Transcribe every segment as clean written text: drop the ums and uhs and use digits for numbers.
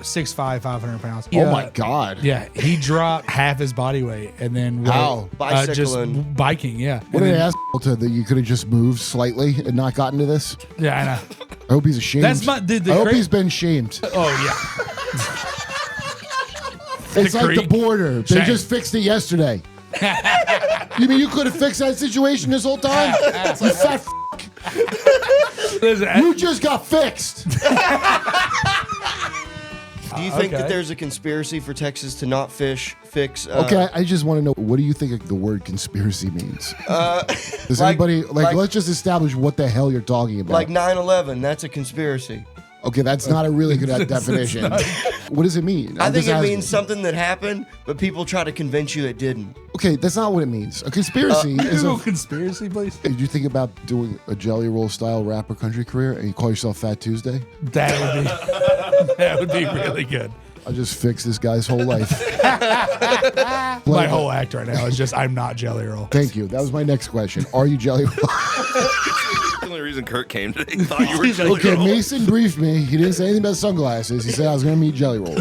6'5", 500 pounds. Oh my God. Yeah, he dropped half his body weight and then How? just biking. Yeah. What an asshole to that you could have just moved slightly and not gotten to this. Yeah, I know. I hope he's ashamed. That's my dude. I hope he's been shamed. Oh yeah. It's like the border. They just fixed it yesterday. You mean you could have fixed that situation this whole time? You fat You just got fixed. Do you think that there's a conspiracy for Texas to not fix? Okay, I just want to know, what do you think the word conspiracy means? Does anybody, let's just establish what the hell you're talking about. Like 9/11, that's a conspiracy. Okay, that's not a really good definition. What does it mean? I think it means something that happened, but people try to convince you it didn't. Okay, that's not what it means. A conspiracy is a conspiracy, please. Did you think about doing a Jelly Roll style rapper country career and you call yourself Fat Tuesday? That would be really good. I just fixed this guy's whole life. My whole act right now is just I'm not Jelly Roll. Thank you. That was my next question. Are you Jelly Roll? The only reason Kurt came today, he thought you were Jelly Okay, Roll. Mason briefed me. He didn't say anything about sunglasses. He said I was going to meet Jelly Roll.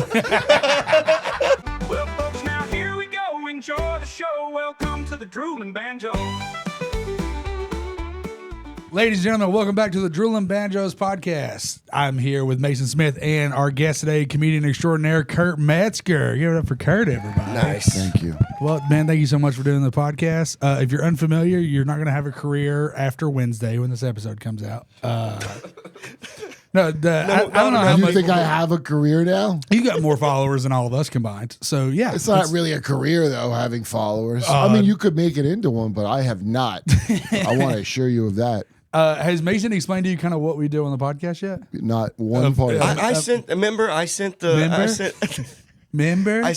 Well, folks, now here we go. Enjoy the show. Welcome to the Drooling Banjo. Ladies and gentlemen, welcome back to the Drooling Banjos podcast. I'm here with Mason Smith and our guest today, comedian extraordinaire Kurt Metzger. Give it up for Kurt, everybody. Nice. Thank you. Well, man, thank you so much for doing the podcast. If you're unfamiliar, you're not going to have a career after Wednesday when this episode comes out. I don't know how You much. think I have a career now? You got more followers than all of us combined. So, yeah. It's not really a career, though, having followers. I mean, you could make it into one, but I have not. I want to assure you of that. Has Mason explained to you kind of what we do on the podcast yet? Not one part of it. I sent the. Member? I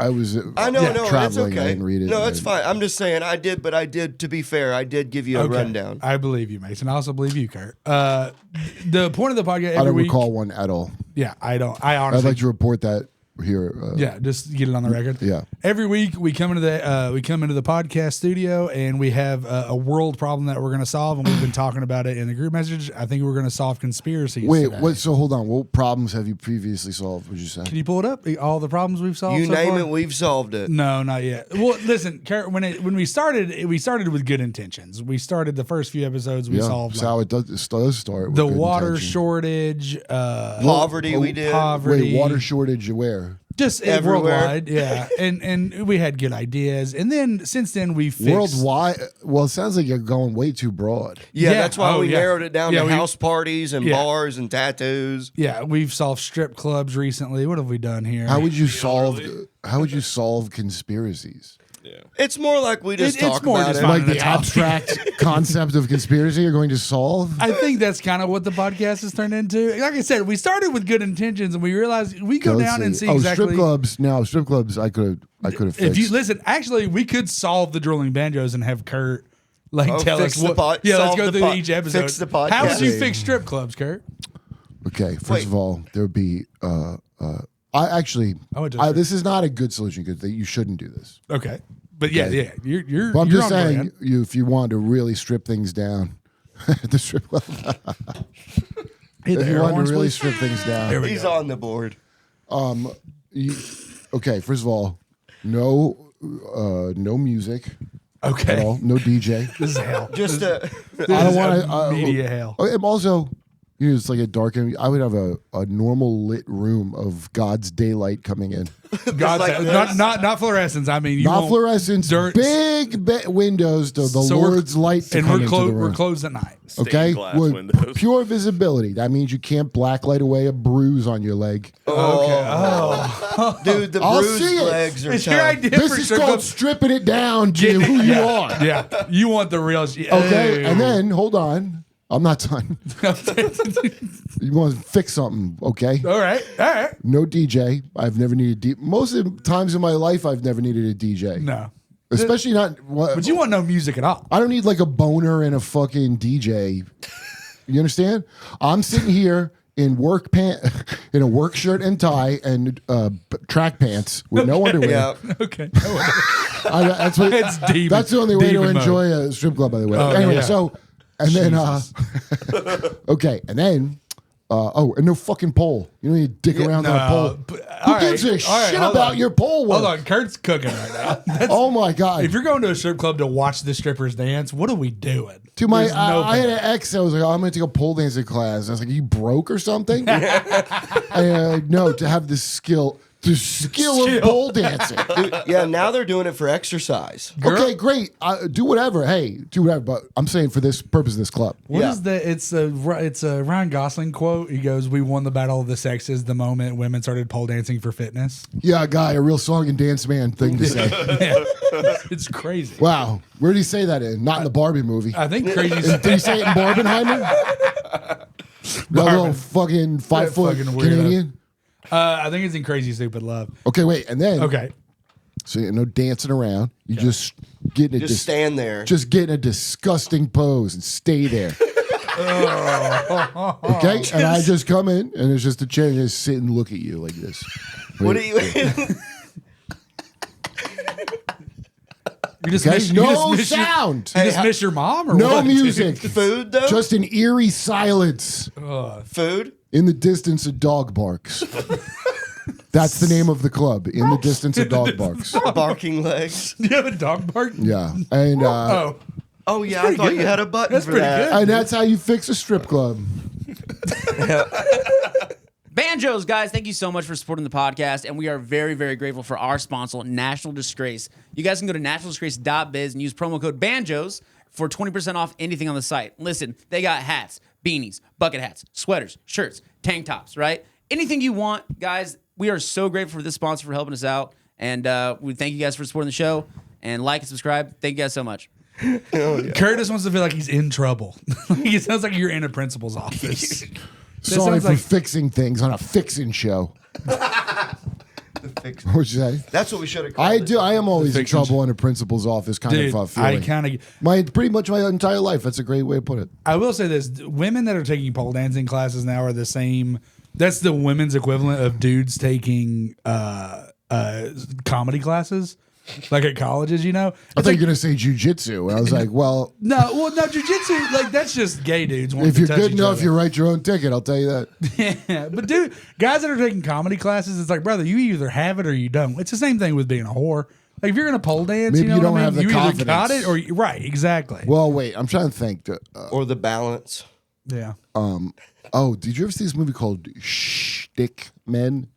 was. I know, yeah, no, traveling. it's okay. I didn't read it. No, it's fine. I'm just saying I did, but I did. To be fair, I did give you a rundown. I believe you, Mason. I also believe you, Kurt. The point of the podcast. I don't recall one at all. Yeah, I don't. I honestly. I'd like to report that here. Yeah, just get it on the record. Yeah. Every week we come into the podcast studio and we have a world problem that we're going to solve, and we've been talking about it in the group message. I think we're going to solve conspiracies. Wait, today. what? So hold on. What problems have you previously solved? Would you say? Can you pull it up? All the problems we've solved. You so name far? it, we've solved it. No, not yet. Well, listen, Kurt, when we started with good intentions. We started the first few episodes. We solved. That's how it does start. With the good water intention. shortage, Poverty. We did. poverty. Wait, water shortage where? Just Everywhere. worldwide, yeah, and we had good ideas, and then since then we fixed Worldwide. Well, it sounds like you're going way too broad. Yeah, Yeah. that's why we yeah. narrowed it down Yeah, to we- house parties and Yeah. bars and tattoos. Yeah, we've solved strip clubs recently. What have we done here? How would you solve? How would you solve conspiracies? It's more like we just It's talk more about just it. finding Like the a topic. abstract concept of conspiracy you're going to solve? I think that's kind of what the podcast has turned into. Like I said, we started with good intentions, and we realized we go Let's down and see Oh, exactly. strip clubs. No, strip clubs. I could have fixed. If you listen, actually, we could solve the Drooling Banjos and have Kurt tell fix us the what. pod- yeah, let's solve go the through pod- each episode. fix the podcast. How would you Okay. fix strip clubs, Kurt? Okay, first Wait. of all, there would be. I actually. went to a this is not a good solution because you shouldn't do this. Okay, but yeah, Okay. yeah, you're. But I'm you're just on saying, brand. if you wanted to really strip things down, the strip club. Hey, the If you air wanted horns, to really please. strip things down, There we He's go. on the board. okay. First of all, no music at Okay, all. No DJ. this is hell. Just I don't want to. media hell. I'm also, it's like a dark. I would have a normal lit room of God's daylight coming in. God, like not fluorescence. I mean, you Not won't- fluorescence. dirt- Big windows to the So we're- Lord's light to and come we're into the room. we're closed at night. Okay, glass with windows. pure visibility. That means you can't blacklight away a bruise on your leg. Okay. Oh, Dude, the I'll see bruised it. legs are it's your tough. idea This for is strip called clubs. stripping it down to who you are. Yeah, you want the real. Okay, and then hold on. I'm not done. You want to fix something, okay? all right. No DJ. I've never needed most of the times in my life I've never needed a DJ. No, Especially not but you want no music at all. I don't need like a boner and a fucking DJ. You understand? I'm sitting here in in a work shirt and tie and track pants with no underwear. Yeah. Okay. That's what, It's demon. that's the only way to demon mode. enjoy a strip club, by the way. Oh, Anyway, yeah. so and then okay, and then And no fucking pole. You don't need to dick around on a pole. Who gives a shit about your pole work? Hold on, Kurt's cooking right now. Oh my god! If you're going to a strip club to watch the strippers dance, what are we doing? Dude, I had an ex that was like, oh, I'm going to take a pole dancing class. I was like, are you broke or something? No, to have the skill of pole dancing. Dude, yeah, now they're doing it for exercise. Okay, great. Do whatever. Hey, do whatever. But I'm saying for this purpose of this club. What is the? It's a Ryan Gosling quote. He goes, "We won the battle of the sexes the moment women started pole dancing for fitness." Yeah, guy, a real song and dance man thing to say. Yeah. It's crazy. Wow, where did he say that in? Not in the Barbie movie. I think crazy. Did he say it in Barbenheimer? That little fucking 5 foot fucking weirdo. Canadian. I think it's in Crazy Stupid Love. Okay, wait, and then Okay. so no dancing around. You just get in a Just stand there. just get in a disgusting pose and stay there. Okay, and I just come in and it's just a chair and just sit and look at you like this. What are you? You just Okay, miss, you no just miss sound. You just miss your mom or No what? music. Food though? Just an eerie silence. Food? In the distance, a dog barks. That's the name of the club. In the distance, a dog barks. Barking legs. Do you have a dog bark? Yeah, and Oh yeah, I thought good. you had a button That's for pretty that. good. and that's how you fix a strip club. Banjos, guys, thank you so much for supporting the podcast, and we are very, very grateful for our sponsor, National Disgrace. You guys can go to nationaldisgrace.biz and use promo code BANJOS for 20% off anything on the site. Listen, they got hats, beanies, bucket hats, sweaters, shirts, tank tops, right? Anything you want, guys. We are so grateful for this sponsor for helping us out, and we thank you guys for supporting the show, and like and subscribe. Thank you guys so much. Curtis wants to feel like he's in trouble. It sounds like you're in a principal's office. Sorry sounds for like- fixing things on a fixing show. What'd you say? That's what we should have called it. I am always in Fiction. trouble in a principal's office kind Dude, of feeling. I kind of. Pretty much my entire life. That's a great way to put it. I will say this: women that are taking pole dancing classes now are the same. That's the women's equivalent of dudes taking comedy classes, like at colleges. You know, I thought you were gonna say jujitsu, and I was like, well, no, jujitsu, like that's just gay dudes. wanting if to you're touch good each enough, other. you write your own ticket. I'll tell you that. Yeah, but dude, guys that are taking comedy classes, it's like, brother, you either have it or you don't. It's the same thing with being a whore. Like if you're gonna pole dance, Maybe you know you what don't I mean? have the You either got confidence. it or right, exactly. Well, wait, I'm trying to think. Or the balance. Yeah. Oh, did you ever see this movie called Shtick Men?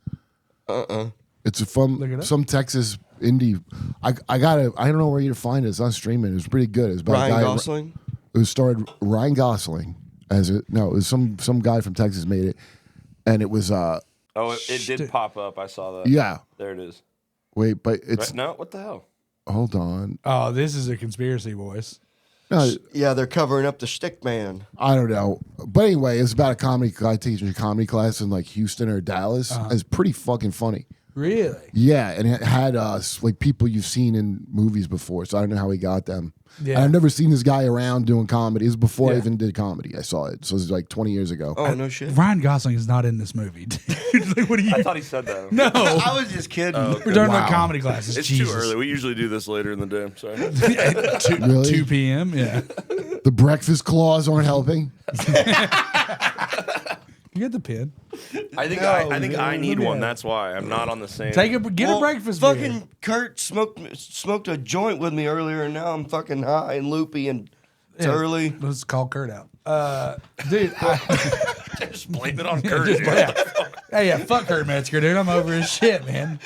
It's Look it from up. some Texas indie. I don't know where you to find it. It's on streaming. It was pretty good. It was about a Ryan guy. Gosling. It was starred Ryan Gosling as it. No, it was some guy from Texas made it, and it was Oh, it did pop up. I saw that. yeah. There it is. Wait, but it's Right? No, what the hell? hold on. Oh, this is a conspiracy, boys. No, Yeah, they're covering up the stick man. I don't know. But anyway, it's about a comedy guy teaching a comedy class in like Houston or Dallas. It's pretty fucking funny. Really? Yeah, and it had like people you've seen in movies before, so I don't know how he got them. Yeah. And I've never seen this guy around doing comedy. It was before I Yeah. even did comedy. I saw it, so it was like 20 years ago. Oh, no shit. Ryan Gosling is not in this movie. Dude. Like, what are you? I thought he said that. No. I was just kidding. We're talking about Wow. comedy classes. It's Jesus. too early. We usually do this later in the day. I'm sorry. 2, Really? 2 p.m. Yeah. The breakfast claws aren't helping. You get the pin. I think No, I think I man. need Look one. at it. That's why I'm not on the same. Get a breakfast beer. Fucking Kurt smoked a joint with me earlier, and now I'm fucking high and loopy, and it's Yeah. early. Let's call Kurt out. Dude. Just blame it on Kurt. Just, dude. yeah, fuck Kurt Metzger, dude. I'm over his shit, man.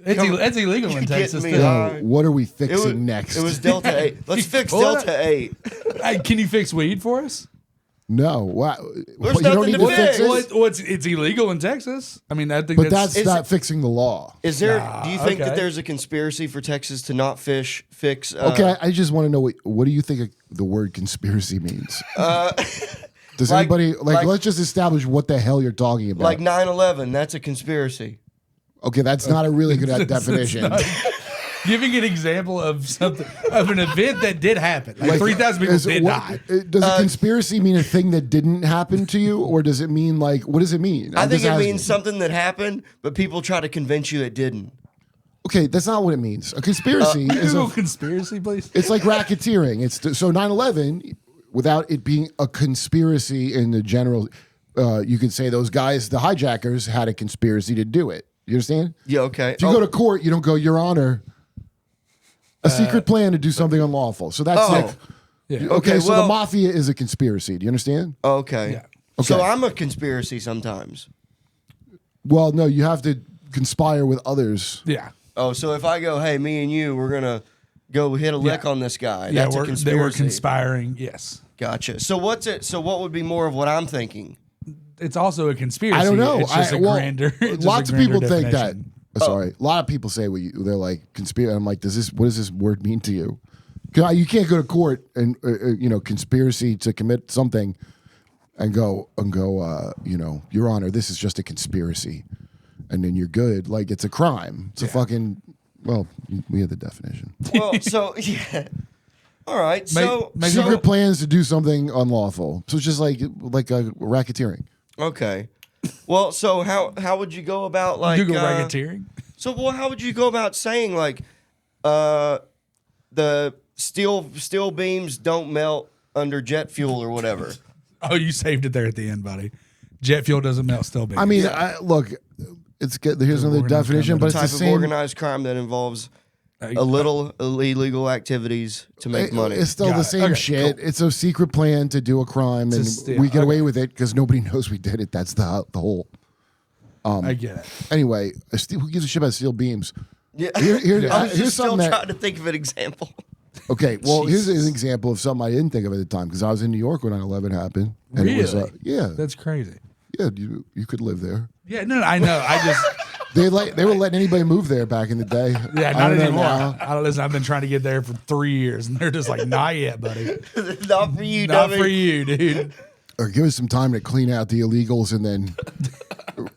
It's illegal in You Texas. getting me too. high? What are we It fixing was next? It was Delta 8. Let's fix Hold Delta 8. Hey, can you fix weed for us? no. Wow. There's You don't nothing need to to fix fix. it. Well, it's illegal in Texas. I mean, I think But that's that's not fixing the law. Is there? Nah, do you think okay. that there's a conspiracy for Texas to not fix? Okay, I just want to know what do you think the word conspiracy means? Does like- anybody like- let's just establish what the hell you're talking about. like 9/11. That's a conspiracy. Okay, that's not a really good definition. giving an example of something of an event that did happen. Like 3,000 people did die. Does a conspiracy mean a thing that didn't happen to you, or does it mean like what does it mean? I I'm think just it asking. means something that happened, but people try to convince you it didn't. Okay, that's not what it means. A conspiracy is Google a, conspiracy, please. it's like racketeering. So 9/11, without it being a conspiracy in the general, you could say those guys, the hijackers, had a conspiracy to do it. You understand? Yeah, okay. If you go to court, you don't go, Your Honor, a secret plan to do something unlawful. So that's like, Yeah. okay, so well- the mafia is a conspiracy. Do you understand? Okay. Yeah. So Okay. I'm a conspiracy sometimes. Well, no, you have to conspire with others. Yeah. Oh, so if I go, hey, me and you, we're gonna go hit a lick on this guy. Yeah, That's a we're conspiracy. conspiring. Yes. Gotcha. So what's it? So what would be more of what I'm thinking? It's also a conspiracy. I don't know. It's just grander. it's just Lots a of people grander think that. definition. Sorry, a lot of people say they're like conspiracy. I'm like, what does this word mean to you? 'Cause you can't go to court and conspiracy to commit something, and go, Your Honor, this is just a conspiracy, and then you're good. Like it's a crime. It's a fucking. Well, we have the definition. Well, so yeah. All right. So Secret plans to do something unlawful. So it's just like a racketeering. okay. Well, so how would you go about like Google racketeering. So how would you go about saying like the steel beams don't melt under jet fuel or whatever? Oh, you saved it there at the end, buddy. Jet fuel doesn't melt steel beams. I mean, look, it's good. Here's another organized definition, crime but it's Type the of same. organized crime that involves a little illegal activities to make money. It's still Got the it. same Okay, shit. It's a secret plan to do a crime, and steal. we get Okay. away with it because nobody knows we did it. That's the whole. I get it. Anyway, who gives a shit about steel beams? Yeah. Here's I was here's just still something trying that. to think of an example. Okay, well, here's an example of something I didn't think of at the time because I was in New York when 9/11 happened. And Really? It was, yeah, That's crazy. yeah. You could live there. Yeah, no, I know. I just, They were letting anybody move there back in the day. yeah, I not don't know anymore. now. I don't listen. I've been trying to get there for 3 years, and they're just like, not yet, buddy. Not for you, Not dummy. for you, dude. Or give us some time to clean out the illegals and then Dude,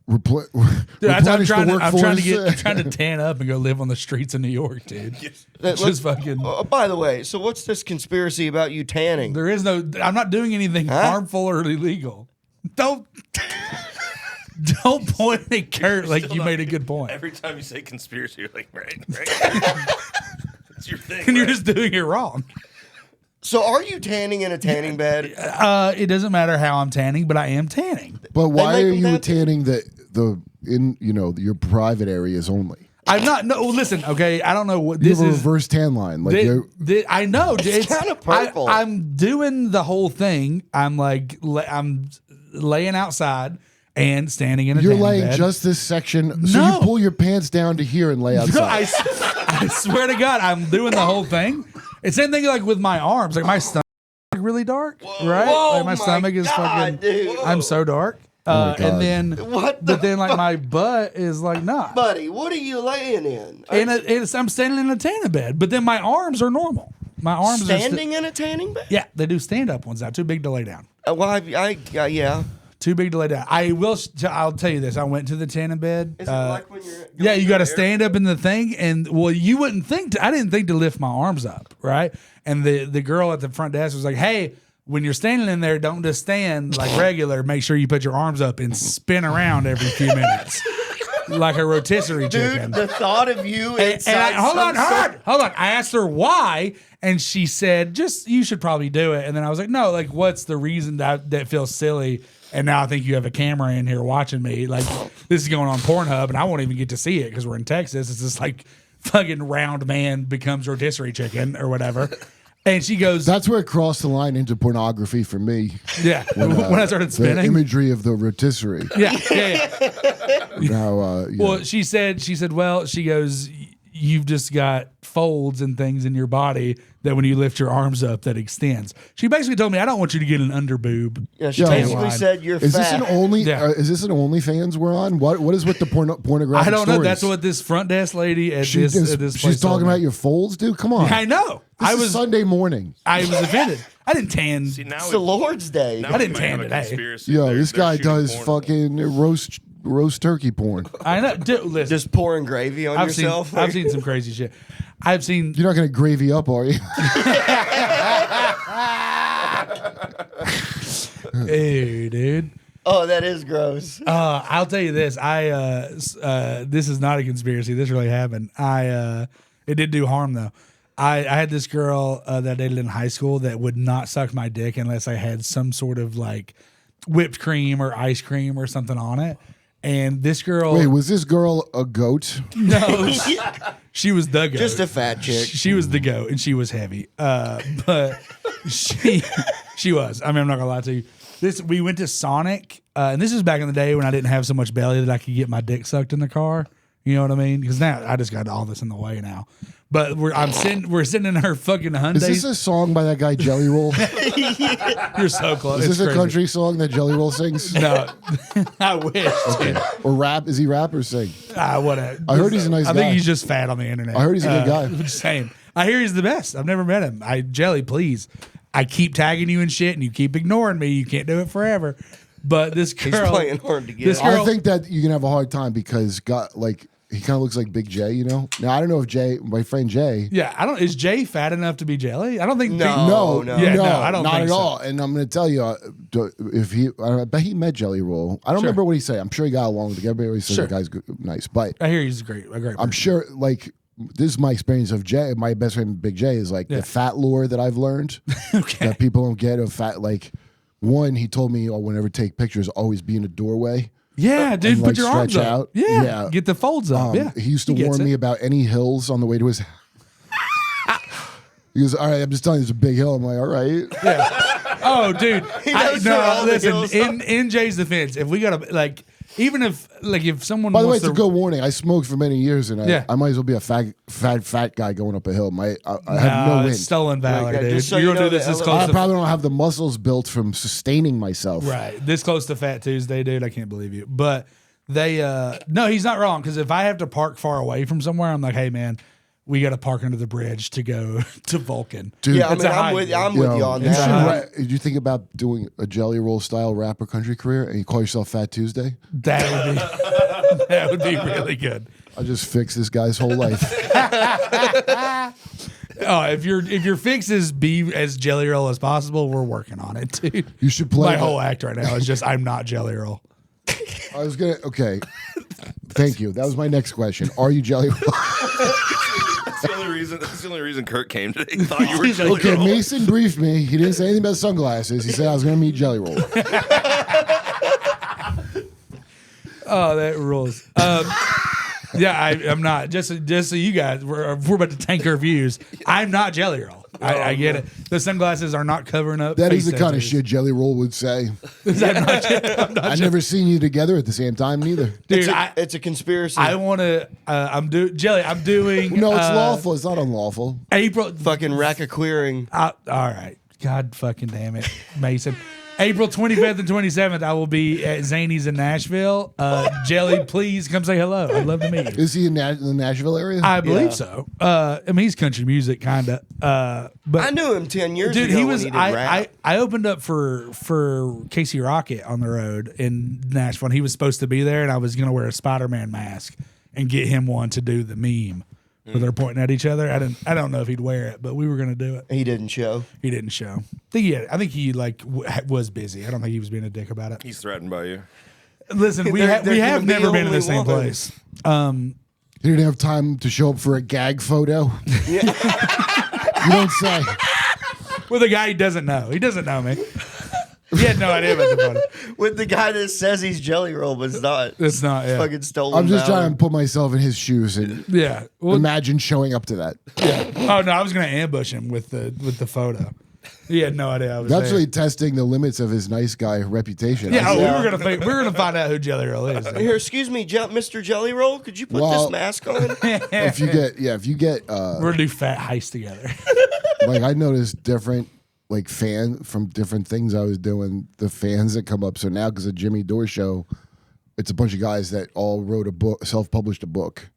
replenish the workforce. I'm trying to tan up and go live on the streets of New York, dude. Let's- Just fucking. by the way, so what's this conspiracy about you tanning? There is no. I'm not doing anything Huh? harmful or illegal. Don't point at Kurt like you made a good point, Every time you say conspiracy, you're like, right. It's your thing. and you're right? just doing it wrong. So are you tanning in a tanning bed? It doesn't matter how I'm tanning, but I am tanning. But why make are them you that- tanning your private areas only? I'm not. No, listen. Okay, I don't know what You this have a is. reverse tan line. Like I know. It's kinda purple. I'm doing the whole thing. I'm like, I'm laying outside and standing in a you're tanning laying bed. just this section. So No. you pull your pants down to here and lay No, outside. I swear to God, I'm doing the whole thing. It's same thing like with my arms. Like my stomach is really dark, right? Whoa, like my stomach is God, fucking. dude. I'm so dark. my God. And then, What the but then like my butt is like not. Buddy, what are you laying in? I'm standing in a tanning bed, but then my arms are normal. My arms Standing in a tanning bed? Yeah, they do stand up ones now. Too big to lay down. Well, yeah. Too big to lay down. I'll tell you this. I went to the tanning bed. Is it like when you're Yeah, you got to to stand up in the thing, and well, you wouldn't think. I didn't think to lift my arms up, right? And the girl at the front desk was like, "Hey, when you're standing in there, don't just stand like regular. Make sure you put your arms up and spin around every few minutes, like a rotisserie chicken." Dude, the thought of you inside Hold on. some- I asked her why, and she said, "Just you should probably do it." And then I was like, "No, like, what's the reason that feels silly?" And now I think you have a camera in here watching me. Like this is going on Pornhub, and I won't even get to see it because we're in Texas. It's just like fucking round man becomes rotisserie chicken or whatever. And she goes, That's where it crossed the line into pornography for me. "Yeah." When I started The spinning, imagery of the rotisserie. yeah. Now, Well, she said, well, she goes, "You've just got folds and things in your body that when you lift your arms up, that extends." She basically told me, "I don't want you to get an underboob." Yeah, she Yo, basically line. said you're is this fat. Yeah. is this an OnlyFans we're on? What is with the pornographic I don't know. stories? That's what this front desk lady at She this just- at this she's place told talking me. about your folds, dude. Come on. I know. This I is was Sunday morning. I was offended. I didn't tan. See, now It's the Lord's Day. now I didn't we might have tan a today. conspiracy. Yo, They're- this they're guy shooting does porn. fucking roast turkey porn. I know. Dude, listen, Just pouring gravy on I've yourself. seen some crazy shit. I've seen. You're not going to gravy up, are you? Hey, dude. Oh, that is gross. I'll tell you this. This is not a conspiracy. This really happened. It did do harm though. I had this girl that I dated in high school that would not suck my dick unless I had some sort of like whipped cream or ice cream or something on it. And this girl, Wait, was this girl a goat? no, she was the goat. Just a fat chick. She was the goat, and she was heavy. But she was. I mean, I'm not gonna lie to you. We went to Sonic, and this was back in the day when I didn't have so much belly that I could get my dick sucked in the car. You know what I mean? Because now I just got all this in the way now. But we're sitting in her fucking Hyundai. Is this a song by that guy Jelly Roll? You're so close. Is It's this a crazy. country song that Jelly Roll sings? No, I wish. dude. Or rap? Is he rap or sing? Whatever. I heard he's a nice I guy. think he's just fat on the internet. I heard he's a good guy. I'm just saying. I hear he's the best. I've never met him. Jelly, please. I keep tagging you and shit, and you keep ignoring me. You can't do it forever. But this girl, He's playing hard to get. this girl, I think that you can have a hard time because he kind of looks like Big J, you know? Now, I don't know if my friend Jay. yeah, I don't. Is Jay fat enough to be Jelly? I don't think. No. No, Yeah, no, I don't not think at so. all. And I'm going to tell you, I bet he met Jelly Roll. I don't remember what he said. I'm sure he got along with everybody. Says Sure. the guy's good, nice, but I hear he's a great I'm person. sure like this is my experience of Jay. My best friend Big J is like the fat lore that I've learned Okay. that people don't get of fat. Like one, he told me, whenever take pictures, always be in a doorway. Yeah, dude, and, put like, your arms stretch up. out. Yeah. Yeah. Get the folds up. Yeah, He used to He gets warn it. me about any hills on the way to his. He goes, all right, I'm just telling you, it's a big hill. I'm like, all right. Oh, dude. knows where all the Listen, hills are. in Jay's defense, if we got to, like, even if someone By the way, wants it's a to, good warning. I smoked for many years, and Yeah. I might as well be a fat guy going up a hill. I have no no wind. it's stolen valor, Yeah, dude. just so You're you gonna know do this the this ele- close I to probably don't have the muscles built from sustaining myself. right, this close to Fat Tuesday, dude. I can't believe you. But they, no, he's not wrong. Because if I have to park far away from somewhere, I'm like, hey man, we got to park under the bridge to go to Vulcan. Dude, Yeah, I It's mean, a I'm hike, with dude. I'm with you on you should that. did you think about doing a Jelly Roll style rapper country career and you call yourself Fat Tuesday? That would be that would be really good. I just fixed this guy's whole life. Oh, if your fix is be as Jelly Roll as possible, we're working on it, dude. You should play. My whole act right now is just I'm not Jelly Roll. I was gonna. Okay. Thank you. That was my next question. Are you Jelly Roll? That's the only reason Kurt came today. He thought you were Jelly Okay, Roll. Mason briefed me. He didn't say anything about sunglasses. He said I was going to meet Jelly Roll. Oh, that rules. Yeah, I'm not. Just so you guys, we're about to tank our views. I'm not Jelly Roll. I get it. The sunglasses are not covering up. That face is the kind of tattoos. shit Jelly Roll would say. I'm not I've never seen you together at the same time, neither. dude. It's a conspiracy. I want to. I'm doing Jelly. I'm doing. No, it's lawful. It's not unlawful. April. fucking racketeering. All right. God fucking damn it, Mason. April 25th and 27th, I will be at Zany's in Nashville. Jelly, please come say hello. I'd love to meet you. Is he in the Nashville area? I believe so. I mean, he's country music, kind of. But I knew him 10 years dude, ago he when was. he did rap. I opened up for Casey Rocket on the road in Nashville. And he was supposed to be there, and I was going to wear a Spider-Man mask and get him one to do the meme where they're pointing at each other. I don't know if he'd wear it, but we were going to do it. He didn't show. He didn't show. I think he was busy. I don't think he was being a dick about it. He's threatened by you. Listen, we There- have there never can be been in the only same one. place. He didn't have time to show up for a gag photo. You don't say. With a guy he doesn't know. He doesn't know me. He had no idea about the photo. With the guy that says he's Jelly Roll, but it's not. It's not. Yeah. Fucking stolen. I'm just valor. trying to put myself in his shoes and Yeah. Well, imagine showing up to that. oh no, I was gonna ambush him with the photo. He had no idea I was That's there. really testing the limits of his nice guy reputation. Yeah, I we see. were gonna find out who Jelly Roll is. Here, excuse me, Mr. Jelly Roll. Could you put Well- this mask on? If you get We're gonna do fat heist together. like I noticed different like fan from different things I was doing, the fans that come up. So now because of Jimmy Dore show, it's a bunch of guys that all wrote a book, self-published a book.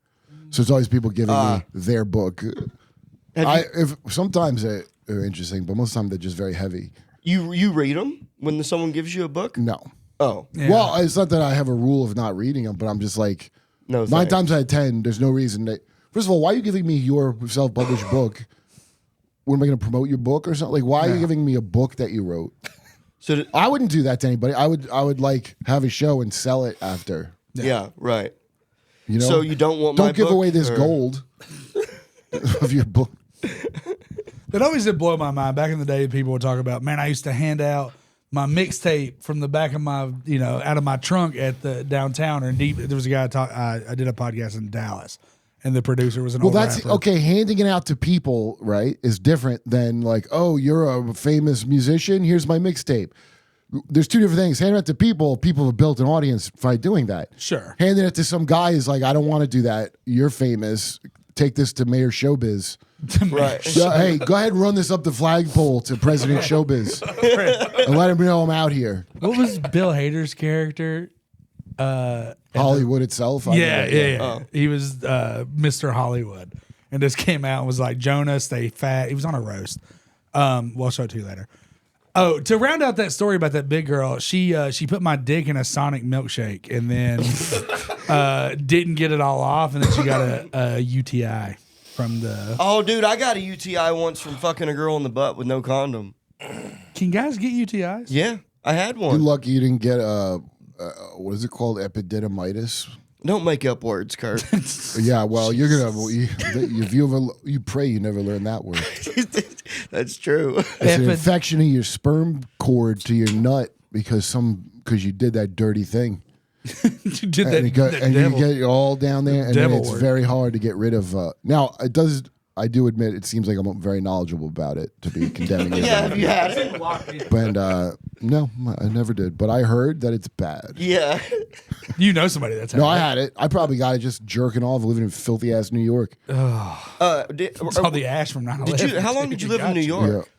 So it's always people giving me their book. If sometimes they're interesting, but most of the time they're just very heavy. You read them when someone gives you a book? No. Oh, Yeah. Well, it's not that I have a rule of not reading them, but I'm just like no. 9 thanks. times out of 10, there's no reason that. First of all, why are you giving me your self-published book? When am I going to promote your book or something? Like, why are you giving me a book that you wrote? So I wouldn't do that to anybody. I would like have a show and sell it after. yeah, right. You know. So you don't want my don't give book, away this or- gold of your book. It always did blow my mind. Back in the day, people would talk about, man, I used to hand out my mixtape from the back of my, out of my trunk at the downtown or in deep. There was a guy I did a podcast in Dallas, and the producer was an old rapper. Okay. Handing it out to people, right, is different than like, oh, you're a famous musician. Here's my mixtape. There's two different things. Handing it to people have built an audience by doing that. Sure. Handing it to some guy is like, I don't want to do that. You're famous. Take this to Mayor Showbiz. Right. So, hey, go ahead and run this up the flagpole to President Showbiz and let him know I'm out here. What was Bill Hader's character? Hollywood itself. Yeah. He was Mr. Hollywood, and this came out and was like, Jonah, stay fat. He was on a roast. We'll show it to you later. Oh, to round out that story about that big girl, she put my dick in a Sonic milkshake and then didn't get it all off, and then she got a UTI from the. Oh, dude, I got a UTI once from fucking a girl in the butt with no condom. Can guys get UTIs? Yeah, I had You're one. lucky you didn't get what is it called? Epididymitis. Don't make up words, Kurt. Yeah, well, you're gonna. If you pray, you never learn that word. That's true. It's an infection of your sperm cord to your nut because you did that dirty thing. You did that, And you get it all down there, and then devil it's work. very hard to get rid of. Now it does. I do admit it seems like I'm very knowledgeable about it to be condemning it. Yeah, have you had it? But no, I never did. But I heard that it's bad. Yeah. You know somebody that's had No, I it. had it. I probably got it just jerking off, living in filthy ass New York. It's all the ash from 9/11. How long did you live in New Yeah, York?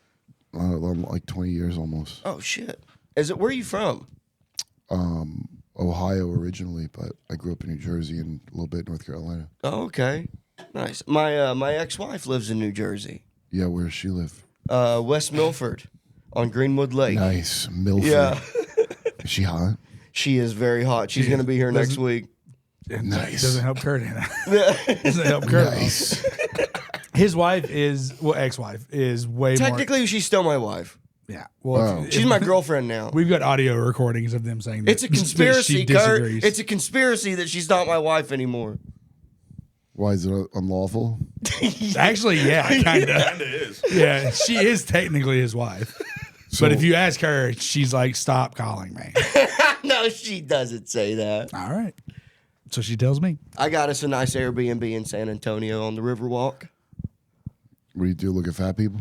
like 20 years almost. Oh shit. Where are you from? Ohio originally, but I grew up in New Jersey and a little bit North Carolina. Oh, okay. Nice. My ex-wife lives in New Jersey. Yeah, where does she live? West Milford on Greenwood Lake. Nice, Milford. Yeah. Is she hot? She is very hot. She's going to be here next week. Nice. Doesn't help Kurt. Doesn't help Kurt. Nice. His wife ex-wife is way more. Technically, she's still my wife. Yeah. Well, She's my girlfriend now. we've got audio recordings of them saying that It's a that conspiracy, she Kurt. disagrees. It's a conspiracy that she's not my wife anymore. Why is it unlawful? Actually, yeah, kind of. Kinda is. Yeah, she is technically his wife. So, But if you ask her, she's like, "Stop calling me." No, she doesn't say that. All right. So she tells me. I got us a nice Airbnb in San Antonio on the Riverwalk. what do you do? Look at fat people?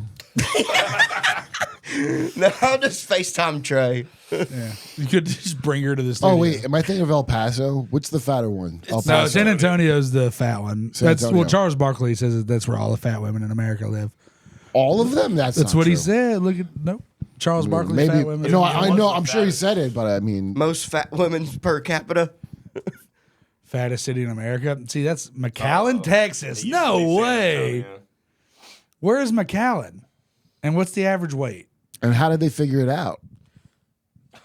No, I'll just FaceTime Trey. Yeah, you could just bring her to the studio. Oh wait, am I thinking of El Paso? What's the fatter one? El No, Paso. San Antonio's the fat one. San That's Antonio. well, Charles Barkley says that that's where all the fat women in America live. All of them? That's That's not what he true. said. Look at nope. Charles Barkley Maybe. fat women. No, I know. the I'm sure he fattest. said it, but I mean, Most fat women per capita. Fattest city in America. See, that's McAllen, Texas. No way. Where is McAllen? And what's the average weight? and how did they figure it out?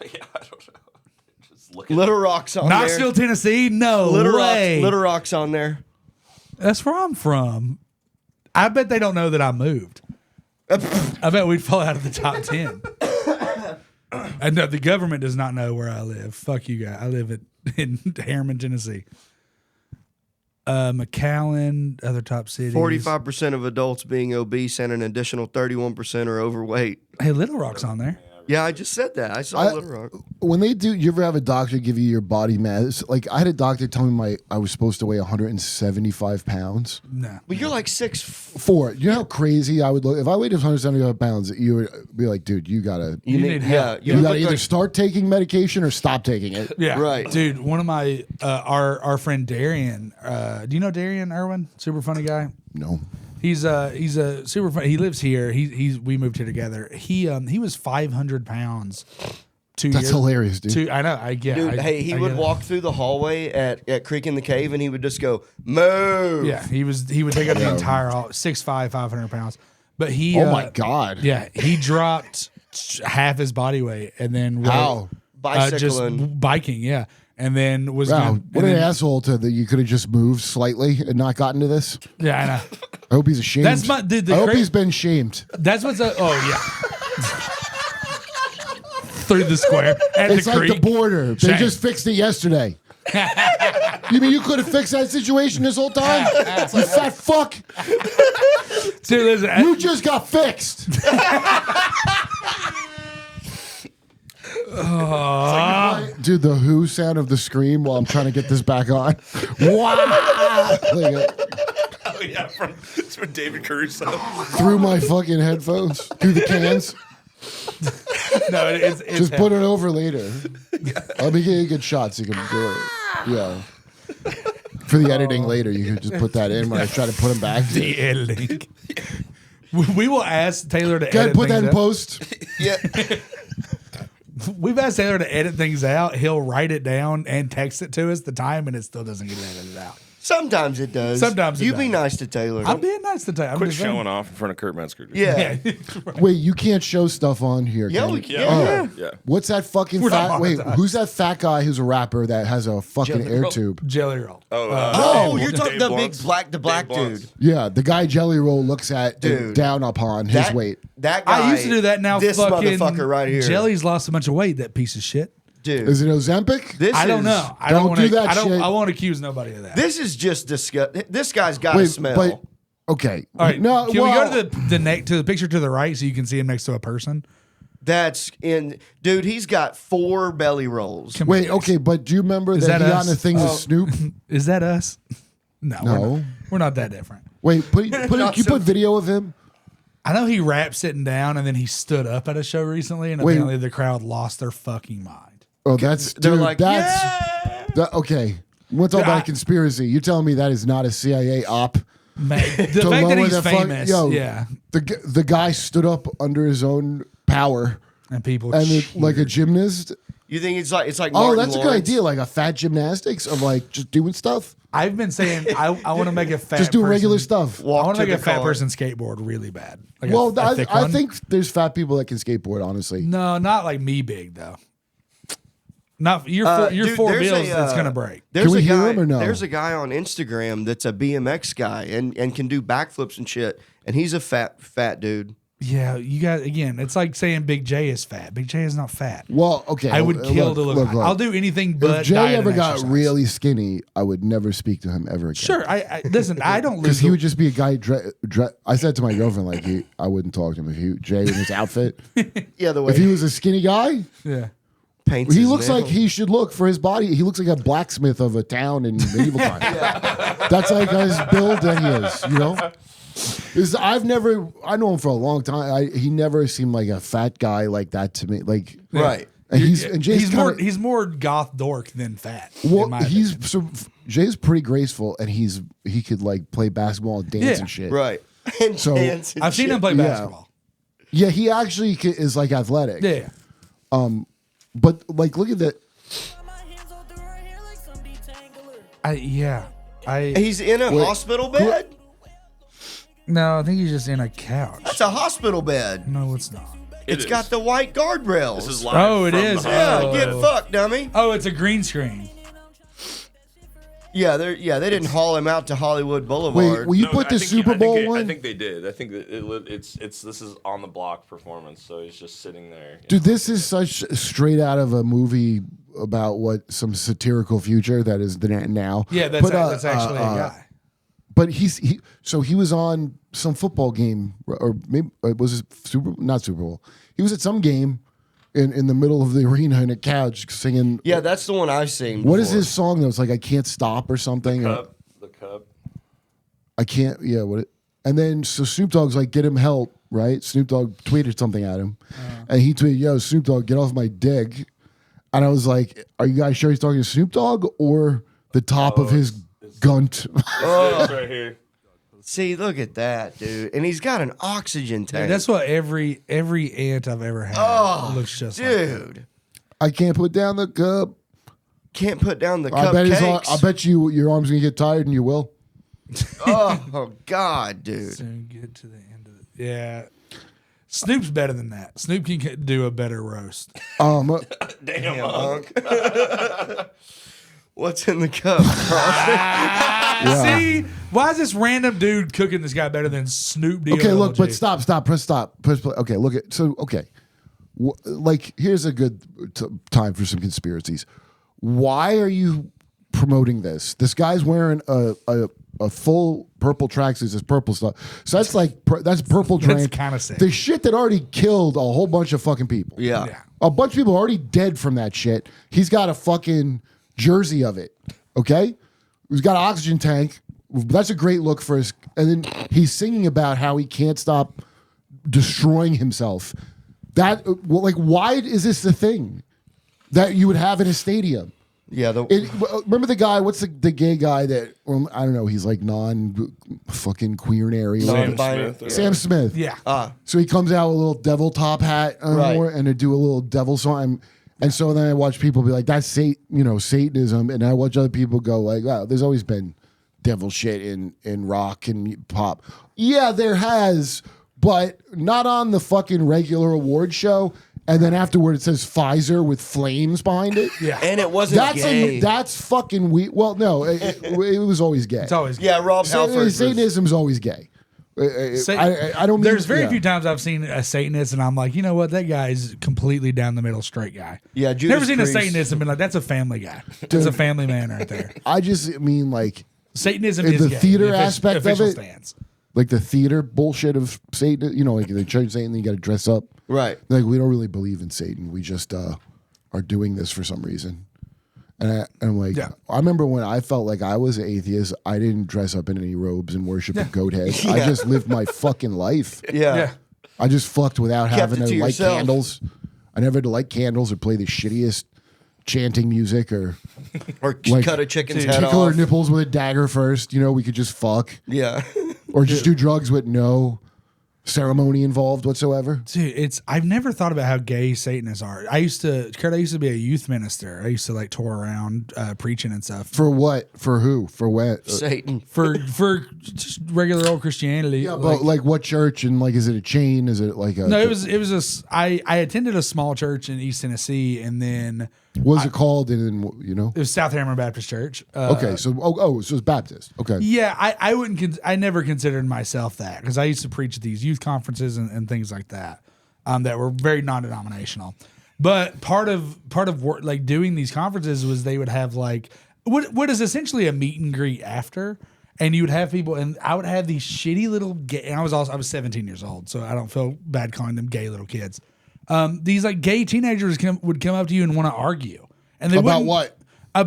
Yeah, I don't know. Just look at Little Rock's on Knoxville, there. Tennessee? No way. Little Rock's on there. That's where I'm from. I bet they don't know that I moved. I bet we'd fall out of the top 10. And no, the government does not know where I live. Fuck you guys. I live in Harriman, Tennessee. McAllen, other top cities. 45% of adults being obese and an additional 31% are overweight. Hey, Little Rock's on there. Yeah, I just said that. I saw Little Rock. When they do, you ever have a doctor give you your body mass? Like I had a doctor tell me I was supposed to weigh 175 pounds. No. But you're like 6'4". For you know how crazy I would look if I weighed 175 pounds. You would be like, dude, you gotta, You need help. You you look gotta either like, start taking medication or stop taking it. Yeah. Right. Dude, one of my, our friend Darian, do you know Darian Irwin? Super funny guy. No, He's a super funny. He lives here. We moved here together. He was 500 pounds. 2 that's years. hilarious, dude. I know. I get. dude, I, he I would get it. walk through the hallway at Creek in the Cave and he would just go, move. Yeah, he would take up the entire 6'5", 500 pounds. But he. Oh my god. Yeah, he dropped half his body weight and then How? just Bicycling. biking. Yeah, and then was Wow, gonna- what and an then- asshole to that you could have just moved slightly and not gotten to this. Yeah, I know. I hope he's ashamed. That's my dude. I hope he's been shamed. That's what's yeah. Through the square at It's the like creek. the border. They Shame. just fixed it yesterday. You mean you could have fixed that situation this whole time? You fat fuck. Dude, listen, You just got fixed. Dude, the Who sound of the scream while I'm trying to get this back on. Wow! Oh yeah, it's from David Caruso. Through my fucking headphones, through the cans. No, it's Just put it over later. I'll be getting good shots. You can do it. Yeah. For the editing later, you can just put that in when I try to put them back. the editing. We will ask Taylor to Can I edit put that things in out. post? Yeah. We've asked Taylor to edit things out. He'll write it down and text it to us the time, and it still doesn't get edited out. Sometimes it does. Sometimes it you be does. nice to Taylor. I'm being nice to Taylor. I'm Quit just saying. showing off in front of Kurt Metzger. yeah. Yeah. Wait, you can't show stuff on here. Yeah, can we you? can. Oh. Yeah. What's that fucking We're not fat? Wait, monetized. who's that fat guy who's a rapper that has a fucking Jelly air Roll. tube? Jelly roll. Oh, you're Dave talking the big Blunts. black Dave dude. Blunts. Yeah, the guy Jelly Roll looks at Dude. down upon his weight. That guy. I used to do that. Now this fucking motherfucker right here. Jelly's lost a bunch of weight. That piece of shit. Dude. Is it Ozempic? This I don't is- know. I Don't don't want to do that I don't. shit. I won't accuse nobody of that. This is just disgusting. This guy's got a Wait, smell. but okay. All right. No, Can well, we go to the picture to the right so you can see him next to a person? That's in. Dude, he's got 4 belly rolls. Come Wait, on, okay, but do you remember Is that that he got us? in a thing with Snoop? Is that us? No. No. We're not that different. Wait, Not you so- put video of him? I know he rapped sitting down and then he stood up at a show recently and Wait. apparently the crowd lost their fucking mind. Oh, that's They're dude, like, that's yeah. okay. We'll talk Yeah, about I- a conspiracy. You're telling me that is not a CIA op? Man, the To fact that lower he's the fuck- famous, yo, yeah, The guy stood up under his own power and people and like a cheered. gymnast. You think it's like Oh, Martin that's a good Lawrence? idea. Like a fat gymnastics of like just doing stuff. I've been saying I want to make a fat Just do person, regular stuff. I Walk want to to make the a fat car. person skateboard really bad. Like Well, a thick I one. think there's fat people that can skateboard. Honestly, no, not like me big though. Not your Dude, four there's bills. a, It's gonna break. There's Can we a hear guy, him or no? There's a guy on Instagram that's a BMX guy and can do backflips and shit. And he's a fat dude. Yeah, you got again. It's like saying Big J is fat. Big J is not fat. well, okay. I would kill to look. I'll do anything but. If Jay diet ever and got exercise. really skinny, I would never speak to him ever again. Sure, I listen. I don't Because lose. he would just be a guy. I said to my girlfriend, like, I wouldn't talk to him if Jay in his outfit. Yeah, the way If he was a skinny guy, yeah. paints he his looks like nails. he should look for his body. He looks like a blacksmith of a town in medieval times. That's like his build that he is, you know? I know him for a long time. He never seemed like a fat guy like that to me. Like, Right. and Jay's kinda, he's more goth dork than fat. well, in my opinion. Jay's pretty graceful, and he could like play basketball and dance Yeah. and shit. Right. And So, dance and I've seen him shit. play Yeah. basketball. Yeah, he actually is like athletic. Yeah. But like, look at that. He's in a hospital bed? No, I think he's just in a couch. That's a hospital bed. No, it's not. It's got the white guardrails. This is live. Oh, it from is. the yeah, hospital. get fucked, dummy. Oh, it's a green screen. Yeah, they didn't haul him out to Hollywood Wait, Boulevard. will you No, put I the think Super Bowl I one? think they did. I think that it's this is on the block performance, so he's just sitting there. Dude, this is such straight out of a movie about what some satirical future that is the now. Yeah, that's, But, that's actually a guy. But he was on some football game, or maybe it was not Super Bowl. He was at some game in the middle of the arena in a couch singing. Yeah, that's the one I've seen. What is before. his song that was like I can't stop or something? The cup. I can't. Yeah, and then so Snoop Dogg's like, get him help, right? Snoop Dogg tweeted something at him, and he tweeted, "Yo, Snoop Dogg, get off my dick." And I was like, "Are you guys sure he's talking to Snoop Dogg or the top of his gunt?" It's right here. See, look at that, dude. And he's got an oxygen tank. That's what every aunt I've ever had looks just like. dude. I can't put down the cup. Can't put down the I bet cupcakes. I bet you your arm's gonna get tired, and you will. Oh, God, dude. Soon get to the end of it. Yeah. Snoop's better than that. Snoop can do a better roast. Damn, Hunk. What's in the cup? See, why is this random dude cooking this guy better than Snoop D? Okay, look, but stop, press stop, press play. Okay, look at okay. Like, here's a good time for some conspiracies. Why are you promoting this? This guy's wearing a a full purple tracksuit says purple stuff. So that's like that's purple drink. That's kinda sick. The shit that already killed a whole bunch of fucking people. Yeah. Yeah. A bunch of people are already dead from that shit. He's got a fucking jersey of it. Okay? He's got an oxygen tank. That's a great look for his. And then he's singing about how he can't stop destroying himself. That, well, like, why is this the thing that you would have in a stadium? Yeah. Remember the guy? What's the gay guy that? I don't know. He's like fucking queernary. Sam Smith. Yeah. So he comes out with a little devil top hat and to do a little devil song. And so then I watch people be like, "That's Satanism," and I watch other people go like, "Wow, there's always been devil shit in rock and pop." Yeah, there has, but not on the fucking regular award show. And then afterward, it says Pfizer with flames behind it. Yeah. And it wasn't gay. That's fucking weird. Well, no, it was always gay. It's always Yeah, Rob Halford. Satanism's always gay. I don't. There's very few times I've seen a Satanist and I'm like, you know what, that guy is completely down the middle straight guy. Yeah, Judas never seen Priest. a Satanist and been like, that's a family guy. That's a family man right there. I just mean like Satanism In is the gay, theater the aspect of official it? stance. like the theater bullshit of Satan. Like the church Satan, you got to dress up. Right. Like we don't really believe in Satan. We just are doing this for some reason. And I'm like, Yeah. I remember when I felt like I was an atheist, I didn't dress up in any robes and worship a goat head. I just lived my fucking life. Yeah. I just fucked without having it to to light yourself. candles. I never had to light candles or play the shittiest chanting music or Or like cut a chicken's head tickle her off. nipples with a dagger first. We could just fuck Yeah. or just do drugs with no ceremony involved whatsoever. Dude, I've never thought about how gay Satanists are. Kurt, I used to be a youth minister. I used to like tour around preaching and stuff. For what? For who? For what? Satan. For just regular old Christianity. Yeah, but like what church and like is it a chain? Is it like a No, it was I attended a small church in East Tennessee, and then what was it called? And it was South Hammer Baptist Church. okay, so so it's Baptist. Okay. Yeah, I never considered myself that because I used to preach at these youth conferences and things like that that were very non-denominational. But part of work, like doing these conferences was they would have like what is essentially a meet and greet after, and you would have people, and I would have these shitty little gay. And I was 17 years old, so I don't feel bad calling them gay little kids. These like gay teenagers would come up to you and want to argue, and they About wouldn't- what?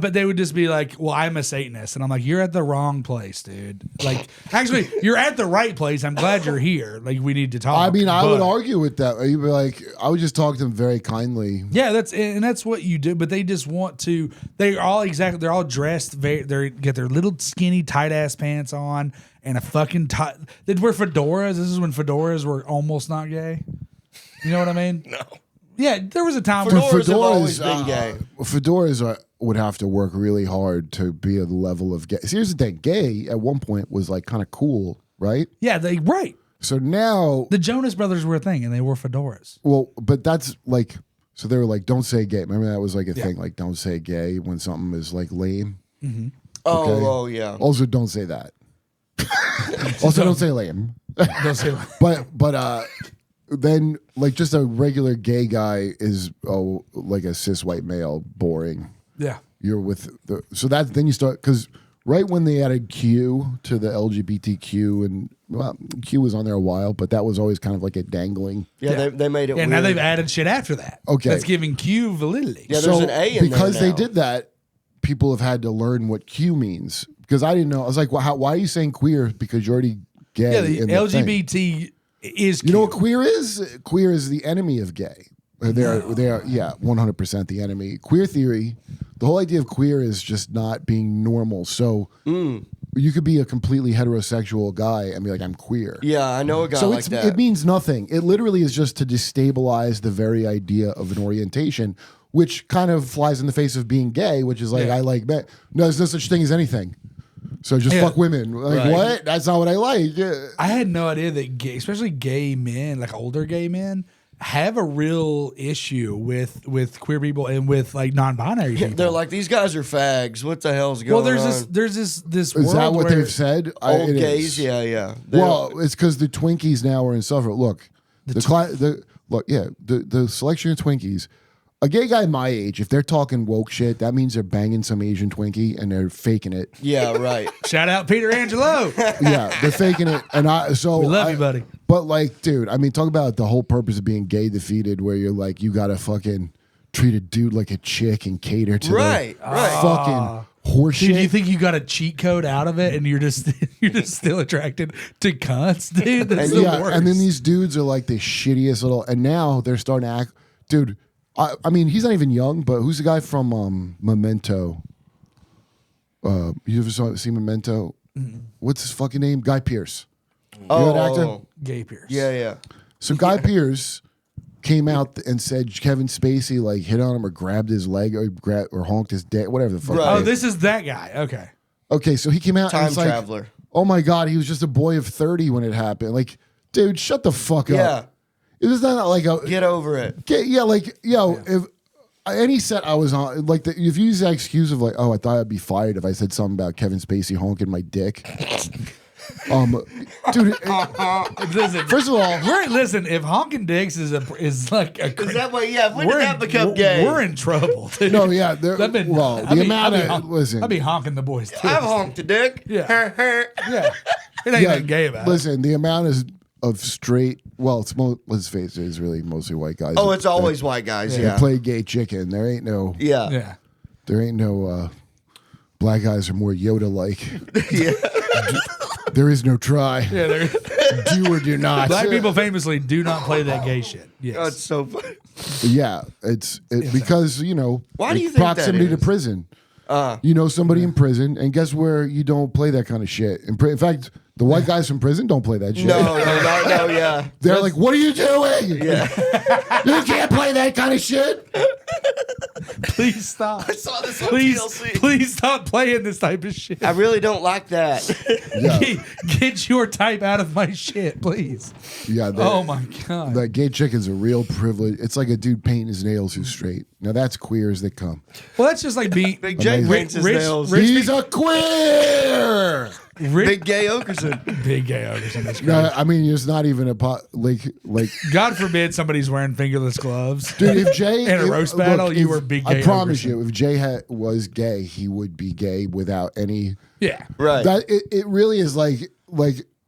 but they would just be like, well, I'm a Satanist. And I'm like, you're at the wrong place, dude. Like, actually, you're at the right place. I'm glad you're here. Like, we need to talk. I mean, I would But- argue with that. You'd be like, I would just talk to them very kindly. Yeah, that's what you do. But they just want to, they're all dressed, they get their little skinny, tight ass pants on and a fucking tight, they'd wear fedoras. This is when fedoras were almost not gay. You know what I mean? No. Yeah, there was a time Fedoras where have always been gay. Fedoras would have to work really hard to be at the level of gay. See, here's the thing: gay at one point was like kind of cool, right? yeah, right. So now, The Jonas Brothers were a thing, and they wore fedoras. well, but that's like, so they were like, don't say gay. Remember that was like a thing, like don't say gay when something is like lame. Oh, yeah. Also, don't say that. Also, don't say lame. They'll say, But then like just a regular gay guy is like a cis white male, boring. yeah. You're with then you start because right when they added Q to the LGBTQ and Q was on there a while, but that was always kind of like a dangling. Yeah, they made it Yeah, weird. now they've added shit after that. Okay. That's giving Q validity. Yeah, there's an A in there because they now. did that. People have had to learn what Q means because I didn't know. I was like, well, why are you saying queer? Because you're already gay. Yeah, the in the thing. LGBT is You know what Q. queer is? Queer is the enemy of gay. They are 100% the enemy. Queer theory, the whole idea of queer is just not being normal. So you could be a completely heterosexual guy and be like, I'm queer. Yeah, I know a guy So like that. it means nothing. It literally is just to destabilize the very idea of an orientation, which kind of flies in the face of being gay, which is like, Yeah. I like men. No, there's no such thing as anything. So just Yeah. fuck women. Like, Right. what? That's not what I like. Yeah. I had no idea that especially gay men, like older gay men, have a real issue with queer people and with like non-binary people. They're like, these guys are fags. What the hell's going well, on? there's this Is world that what where they've said? Old It gays, is. yeah. Well, it's because the Twinkies now are in suffer. Look, the selection of Twinkies A gay guy my age, if they're talking woke shit, that means they're banging some Asian Twinkie and they're faking it. Yeah, right. Shout out Peter Angelo. Yeah, they're faking it. And We love you, buddy. But like, dude, I mean, talk about the whole purpose of being gay defeated, where you're like, you gotta fucking treat a dude like a chick and cater to Right, their right. fucking horseshit. Dude, you think you got a cheat code out of it, and you're just still attracted to cunts, dude? That's the worst. and then these dudes are like the shittiest little. And now they're starting to act, dude. I mean, he's not even young, but who's the guy from Memento? You ever seen Memento? Mm-hmm. What's his fucking name? Guy Pearce. You know that actor? Gay Pierce. Yeah. So Guy Pearce came out and said Kevin Spacey like hit on him or grabbed his leg or honked his dick, whatever the fuck. Right. Oh, this is that guy. Okay. Okay, so he came out and Time it's like, traveler. oh my god, he was just a boy of 30 when it happened. Like, dude, shut the fuck Yeah. up. It was not like a Get over it. yeah, like if any set I was on, like if you use that excuse of like, oh, I thought I'd be fired if I said something about Kevin Spacey honking my dick. Dude, Listen, first of all, listen. If honking dicks is like a, Is that what? Yeah. When we're did that in- become gay? We're in trouble, dude. no, yeah, I've been, well, I'd the be- amount I'd be of honk- listen, I'd be honking the boys too. I've honked a dick. Yeah. Yeah, it ain't nothing gay about it. listen, the amount of straight, well, let's face it, it's really mostly white guys. Oh, it's always white guys. They Yeah. play gay chicken. There ain't no, Yeah. Yeah. there ain't no. Black guys are more Yoda-like. Yeah. There is no try. Yeah, they're, Do or do not. black people famously do not play that gay shit. Yes. Oh, it's so funny. Yeah, it's because Why do you think that proximity to is? prison. You know somebody in prison, and guess where you don't play that kind of shit. In fact, the white guys from prison don't play that shit. No, yeah. They're like, "What are you doing? Yeah. You can't play that kind of shit." Please stop. I saw this on Please, TLC. please stop playing this type of shit. I really don't like that. Yeah, Get your type out of my shit, please. yeah. Oh my god. That gay chicken's a real privilege. It's like a dude painting his nails who's straight. Now that's queer as they come. Well, that's just like being Big J Amazing. paints his Rich- nails. Rich- He's a queer. Big gay Okerson. big gay Ogerson. That's No, great. I mean it's not even a like. God forbid somebody's wearing fingerless gloves. Dude, if Jay In a roast battle, you were big gay I promise Ogerson. you, if Jay was gay, he would be gay without any. Yeah. Right. That it really is like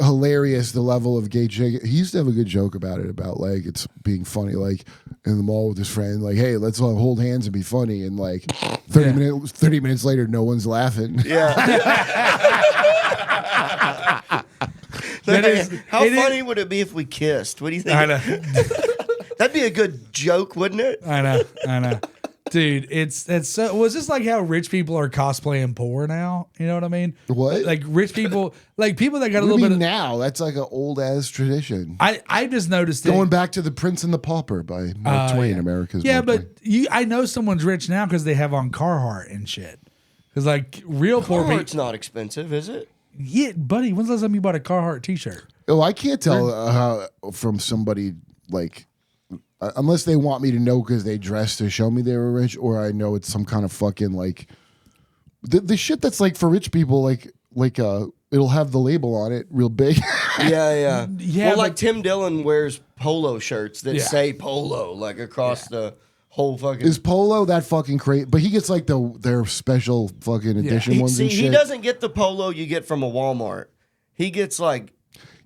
hilarious the level of gay chick. He used to have a good joke about it, about like it's being funny, like in the mall with his friend, like, hey, let's all hold hands and be funny, and like 30 minutes later, no one's laughing. Yeah. That is- How it is- funny would it be if we kissed? What do you think? I know. That'd be a good joke, wouldn't it? I know. Dude, it's so. Was this like how rich people are cosplaying poor now? You know what I mean? What? Like rich people, like people that got a What do little you bit. mean Of, now? That's like an old ass tradition. I just noticed it. Going back to The Prince and the Pauper by Mark Twain, America's Yeah, Mark but Twain. I know someone's rich now because they have on Carhartt and shit. Because like real poor people. It's not expensive, is it? Yeah, buddy. When's the last time you bought a Carhartt T-shirt? Oh, I can't tell from somebody like unless they want me to know because they dressed to show me they were rich, or I know it's some kind of fucking like the shit that's like for rich people, like it'll have the label on it real big. Yeah. Yeah, Well, but- like Tim Dillon wears polo shirts that Yeah. say polo, like across the whole fucking. Is Polo that fucking crazy? But he gets like their special fucking edition ones See, and shit. he doesn't get the polo you get from a Walmart. He gets like.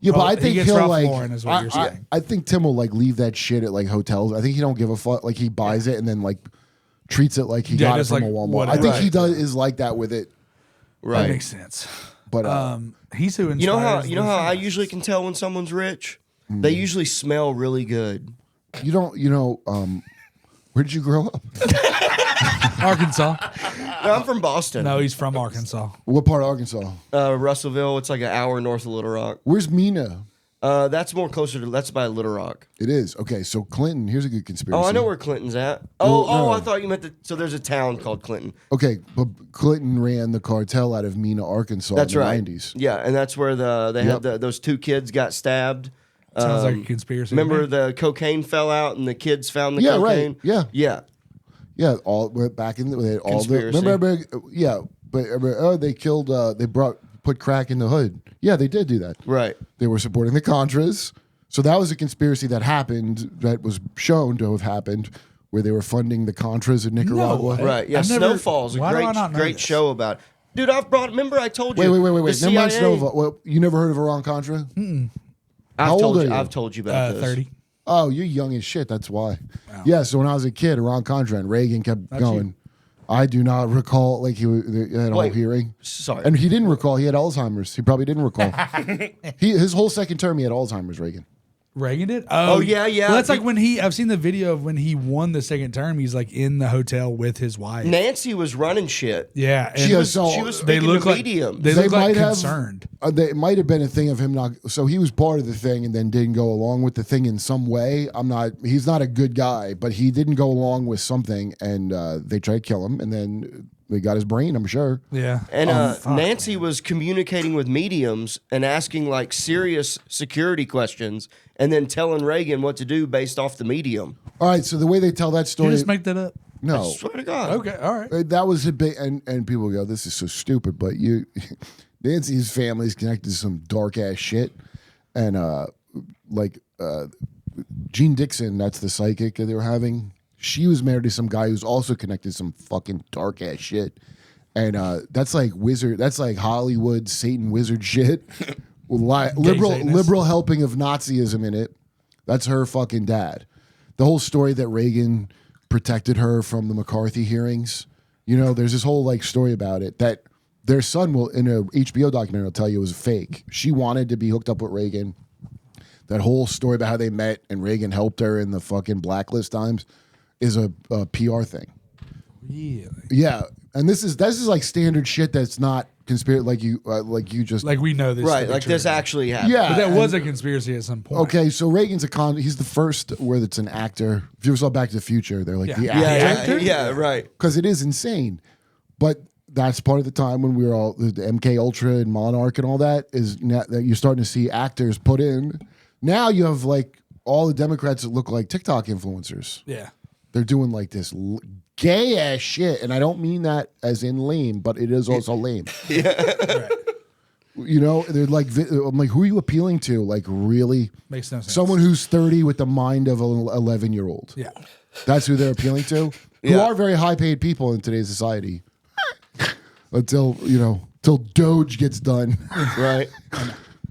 Yeah, but I He think gets he'll Ralph like. Lauren is what you're saying. I think Tim will like leave that shit at like hotels. I think he don't give a fuck. Like he buys it and then like treats it like he Yeah, got it just from like a Walmart. whatever. I think he Right. does is like that with it. That Right. makes sense. But He's who inspires. You know how the I fans. usually can tell when someone's rich? They usually smell really good. you don't. Where did you grow up? Arkansas. No, I'm from Boston. No, he's from Arkansas. What part of Arkansas? Russellville. It's like an hour north of Little Rock. Where's Mina? That's more closer to. That's by Little Rock. It is. Okay, so Clinton, here's a good conspiracy. Oh, I know where Clinton's at. Well, no. I thought you meant so there's a town called Clinton. Okay, but Clinton ran the cartel out of Mina, Arkansas That's in the right. 90s. Yeah, and that's where they Yep. had those two kids got stabbed. Sounds like a conspiracy. to Remember me. the cocaine fell out and the kids found the Yeah, cocaine? right. Yeah. Yeah. Yeah, all went back in. They had all the Conspiracy. remember. Yeah, but they killed. They put crack in the hood. Yeah, they did do that. Right. They were supporting the Contras. So that was a conspiracy that happened. That was shown to have happened where they were funding the Contras in Nicaragua? way. Right. Yeah. I've never- Snowfall's a why do I not know great this? show about it. Dude, I've brought. Remember, I told you. Wait. the Never mind CIA Snowfall. Well, you never heard of Iran Contra? How old are you? I've told you about this. 30. Oh, you're young as shit. That's why. Yeah. So when I was a kid, Iran Contra and Reagan kept going. you. I do not recall like he had a whole hearing. Sorry. And he didn't recall. He had Alzheimer's. He probably didn't recall. His whole second term, he had Alzheimer's. Reagan. Reagan did? Oh, yeah. Well, that's like when I've seen the video of when he won the second term. He's like in the hotel with his wife. Nancy was running shit. Yeah. And She was so speaking to mediums. They look like might have- concerned. They might have been a thing of him not. So he was part of the thing and then didn't go along with the thing in some way. He's not a good guy, but he didn't go along with something, and they tried to kill him, and then they got his brain. I'm sure. Yeah. And fuck. Nancy was communicating with mediums and asking like serious security questions, and then telling Reagan what to do based off the medium. All right. So the way they tell that Did story, you just make that up? no, Swear to God. Okay. All right. that was a big, and people go, "This is so stupid," but Nancy's family is connected to some dark ass shit, and Gene Dixon, that's the psychic that they were having. She was married to some guy who's also connected to some fucking dark ass shit, and that's like wizard. That's like Hollywood Satan wizard shit. Liberal helping of Nazism in it. That's her fucking dad. The whole story that Reagan protected her from the McCarthy hearings. You know, there's this whole like story about it that their son will in a HBO documentary will tell you it was fake. She wanted to be hooked up with Reagan. That whole story about how they met and Reagan helped her in the fucking blacklist times is a PR thing. Really? Yeah, and this is like standard shit that's not conspiracy like you just Like we know this. to Right. be Like true. this actually happened. yeah. But that and- was a conspiracy at some point. okay. So Reagan's he's the first where it's an actor. If you ever saw Back to the Future, they're like Yeah. the Yeah, actor. Yeah. Right. Because it is insane. But that's part of the time when we were all the MK Ultra and Monarch and all that is now that you're starting to see actors put in. Now you have like all the Democrats that look like TikTok influencers. Yeah. They're doing like this gay ass shit, and I don't mean that as in lame, but it is also lame. Right. You know, they're like, I'm like, who are you appealing to? Like, really? Makes no sense. Someone who's 30 with the mind of an 11-year-old. Yeah. That's who they're appealing to. Who Yeah. are very high paid people in today's society. Until Doge gets done Right.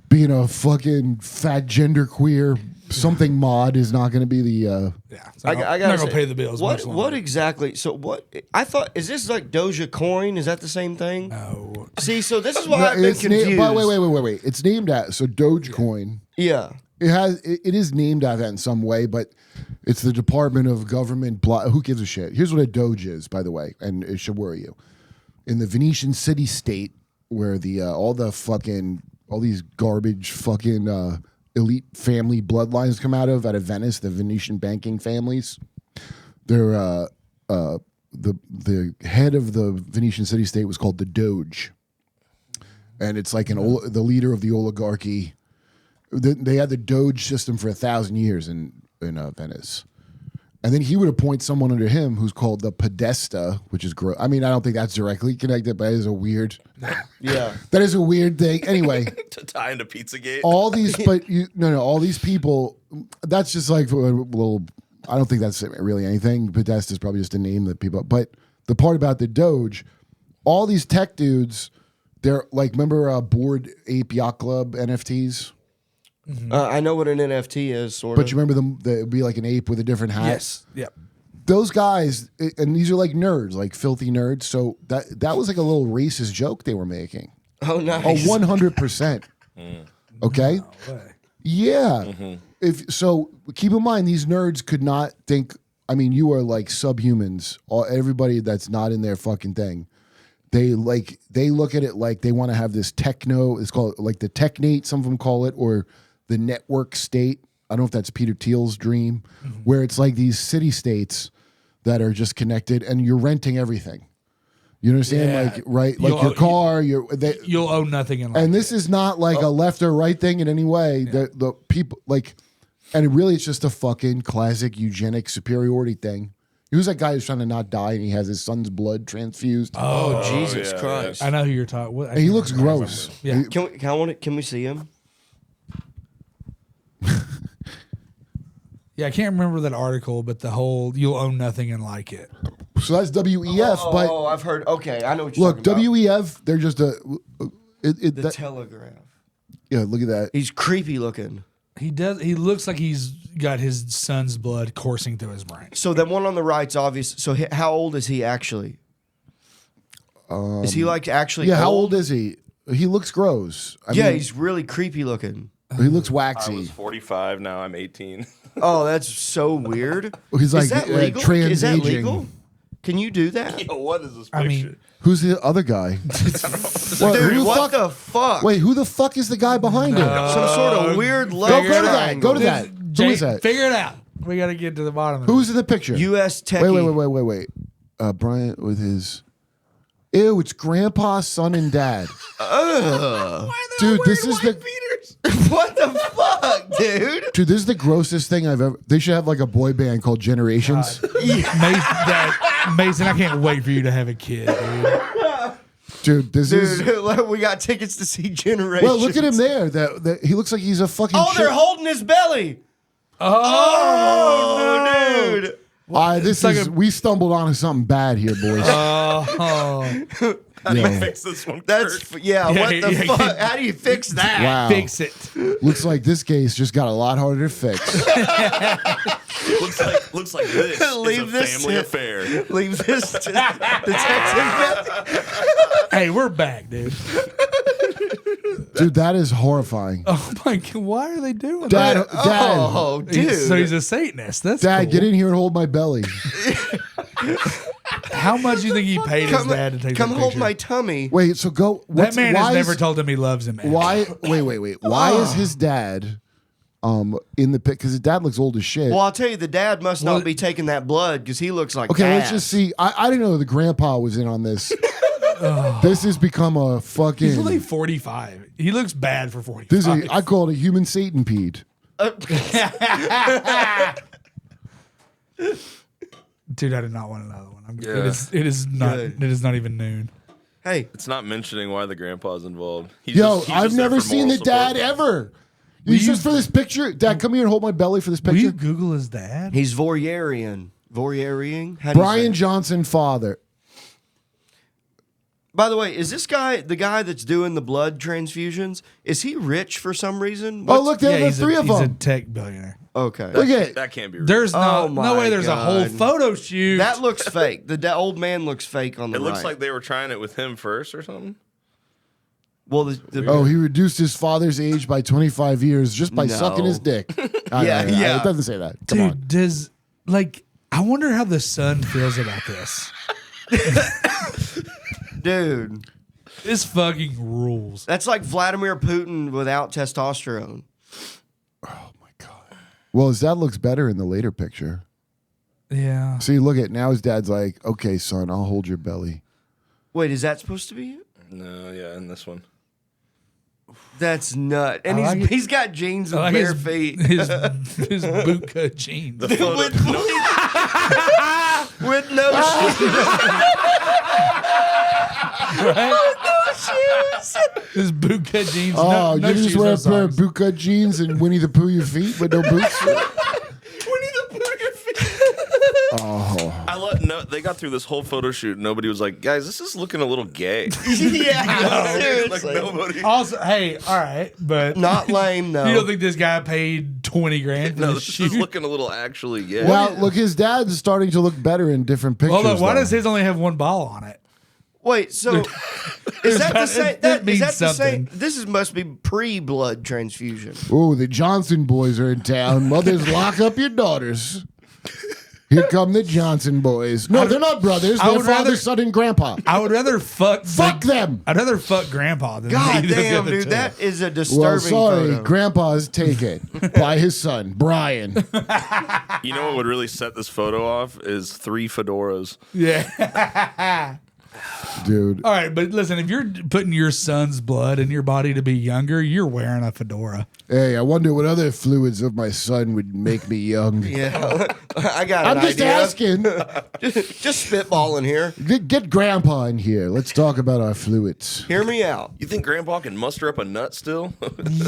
being a fucking fat gender queer something mod is not going to be the Yeah. So I I'm gotta not gonna say, pay the bills. What much longer. what exactly? So what? I thought is this like Doja Coin? Is that the same thing? No. See, so this is why I've been it's confused. but wait. It's named at Dogecoin. Yeah. It is named after that in some way, but it's the Department of Government. Who gives a shit? Here's what a Doge is, by the way, and it should worry you. In the Venetian city state, where all these garbage fucking elite family bloodlines come out of Venice, the Venetian banking families, they're the head of the Venetian city state was called the Doge, and it's like the leader of the oligarchy. They had the Doge system for 1,000 years in Venice. And then he would appoint someone under him who's called the Podesta, which is gross. I mean, I don't think that's directly connected, but it is a weird. Yeah. That is a weird thing. Anyway, to tie into Pizzagate. all these, all these people. That's just like a little. I don't think that's really anything. Podesta is probably just a name that people. But the part about the Doge, all these tech dudes, they're like, remember Bored Ape Yacht Club NFTs? I know what an NFT is, sort But of. you remember them? It'd be like an ape with a different hat. Yes. Yep. Those guys, and these are like nerds, like filthy nerds. So that was like a little racist joke they were making. Oh, nice. 100%. Okay. No way. Yeah. If so, keep in mind these nerds could not think. I mean, you are like subhumans. Everybody that's not in their fucking thing. They look at it like they want to have this techno. It's called like the technate. Some of them call it, or the network state. I don't know if that's Peter Thiel's dream, where it's like these city states that are just connected, and you're renting everything. You understand, Yeah. like right, like your car, You'll own nothing in life. and this is not like a left or right thing in any way. The people like, and really, it's just a fucking classic eugenic superiority thing. Who's that guy who's trying to not die and he has his son's blood transfused? Oh, Jesus yeah, Christ. I know who you're talking. And he looks gross. Yeah. Can we see him? Yeah, I can't remember that article, but the whole "you'll own nothing and like it." So that's WEF. Oh, I've heard. Okay, I know what you're but look, talking about. WEF. They're just a. The Telegraph. Yeah, look at that. He's creepy looking. He does. He looks like he's got his son's blood coursing through his brain. So that one on the right's obvious. So how old is he actually? Is he like actually? Yeah, how old is he? He looks gross. I mean, He's really creepy looking. he looks I waxy. was 45. Now I'm 18. Oh, that's so weird. He's Is like that legal? trans Is that aging. legal? Can you do that? Yo, what is this picture? I mean, Who's the other guy? What, Dude, who the what fuck? the fuck? Wait, who the fuck is the guy behind him? Some sort of weird love Go to that. triangle. Go to that. Who is that? Figure it out. We got to get to the bottom of Who's in the picture? U.S. techie. Wait. Brian with his. Ew, it's grandpa's son and dad. Dude, this is the. What the fuck, dude? Dude, this is the grossest thing I've ever. They should have like a boy band called Generations. Mason, I can't wait for you to have a kid, dude. Dude, this is. Dude, we got tickets to see Generations. Well, look at him there. That he looks like he's a fucking. Oh, they're holding his belly. Oh, dude. This is. We stumbled onto something bad here, boys. How do you fix this one? That's Kurt? what the fuck? How do you fix that? Wow. Fix it. Looks like this case just got a lot harder to fix. looks like this Leave is a this family to- affair. Leave this to detective. Hey, we're back, dude. Dude, that is horrifying. Oh my god, why are they doing Dad, that? Oh, dude. So he's a Satanist. That's Dad, cool. get in here and hold my belly. How much do you think he paid his dad to take Come that hold picture? my tummy. Wait, so go. That man has why never is- told him he loves him. Man. Why? Wait. Why is his dad, in the pit? Because his dad looks old as shit. Well, I'll tell you, the dad must not be taking that blood because he looks like Okay, ass. let's just see. I didn't know the grandpa was in on this. This has become a fucking. He's only 45. He looks bad for 45. This is I call it a human Satanpede. Dude, I did not want another one. Yeah. It is not. Good. It is not even noon. Hey, It's not mentioning why the grandpa's involved. He's Yo, just- he's I've just there never for seen the moral dad support. ever. You just for this picture, Dad, come here and hold my belly for this Will you picture. Google his dad? he's voyeuring. Voyeuring? How do you say Brian it? Johnson, father. By the way, is this guy the guy that's doing the blood transfusions? Is he rich for some reason? Oh, look, there are he's three of he's a them. tech billionaire. Okay. Look at That can't be real. There's Oh no my way. There's a whole God. photo shoot. That looks fake. The old man looks fake on the It right. looks like they were trying it with him first or something. Well, the Oh, he reduced his father's age by 25 years just by No. sucking his dick. Yeah. It doesn't say that. Come on. Dude, I wonder how the son feels about this. dude, This fucking rules. that's like Vladimir Putin without testosterone. Well, his dad looks better in the later picture. Yeah. See, look at now his dad's like, okay, son, I'll hold your belly. Wait, is that supposed to be it? No, yeah, in this one. That's nut. And I like it. he's got jeans I with like bare his, feet. his bootcut jeans. The photo, With no shoes. His bootcut jeans. Oh, no you just shoes, wear no a pair of socks. bootcut jeans and Winnie the Pooh your feet with no boots? Oh. they got through this whole photo shoot. Nobody was like, guys, this is looking a little gay. Yeah, Like seriously. nobody. Also, hey, all right, but Not lame though. you don't think this guy paid 20 grand for No, this this shoot? is looking a little actually gay. Well, look, his dad's starting to look better in different pictures. Hold on, why though. does his only have one ball on it? Wait, so is that the same? It means Is that the same? something. This must be pre-blood transfusion. Oh, the Johnson boys are in town. Mothers, lock up your daughters. Here come the Johnson boys. No, they're not brothers. I They're would father, rather- son, and grandpa. I would rather fuck them. I'd rather fuck grandpa than God either of the damn, other dude, two. that is a disturbing Well, sorry, photo. grandpa's taken by his son, Brian. You know what would really set this photo off is 3 fedoras. Yeah. dude. All right, but listen, if you're putting your son's blood in your body to be younger, you're wearing a fedora. Hey, I wonder what other fluids of my son would make me young. Yeah, I got an I'm just idea. asking. Just spitballing here. Get Grandpa in here. Let's talk about our fluids. Hear me out. You think Grandpa can muster up a nut still?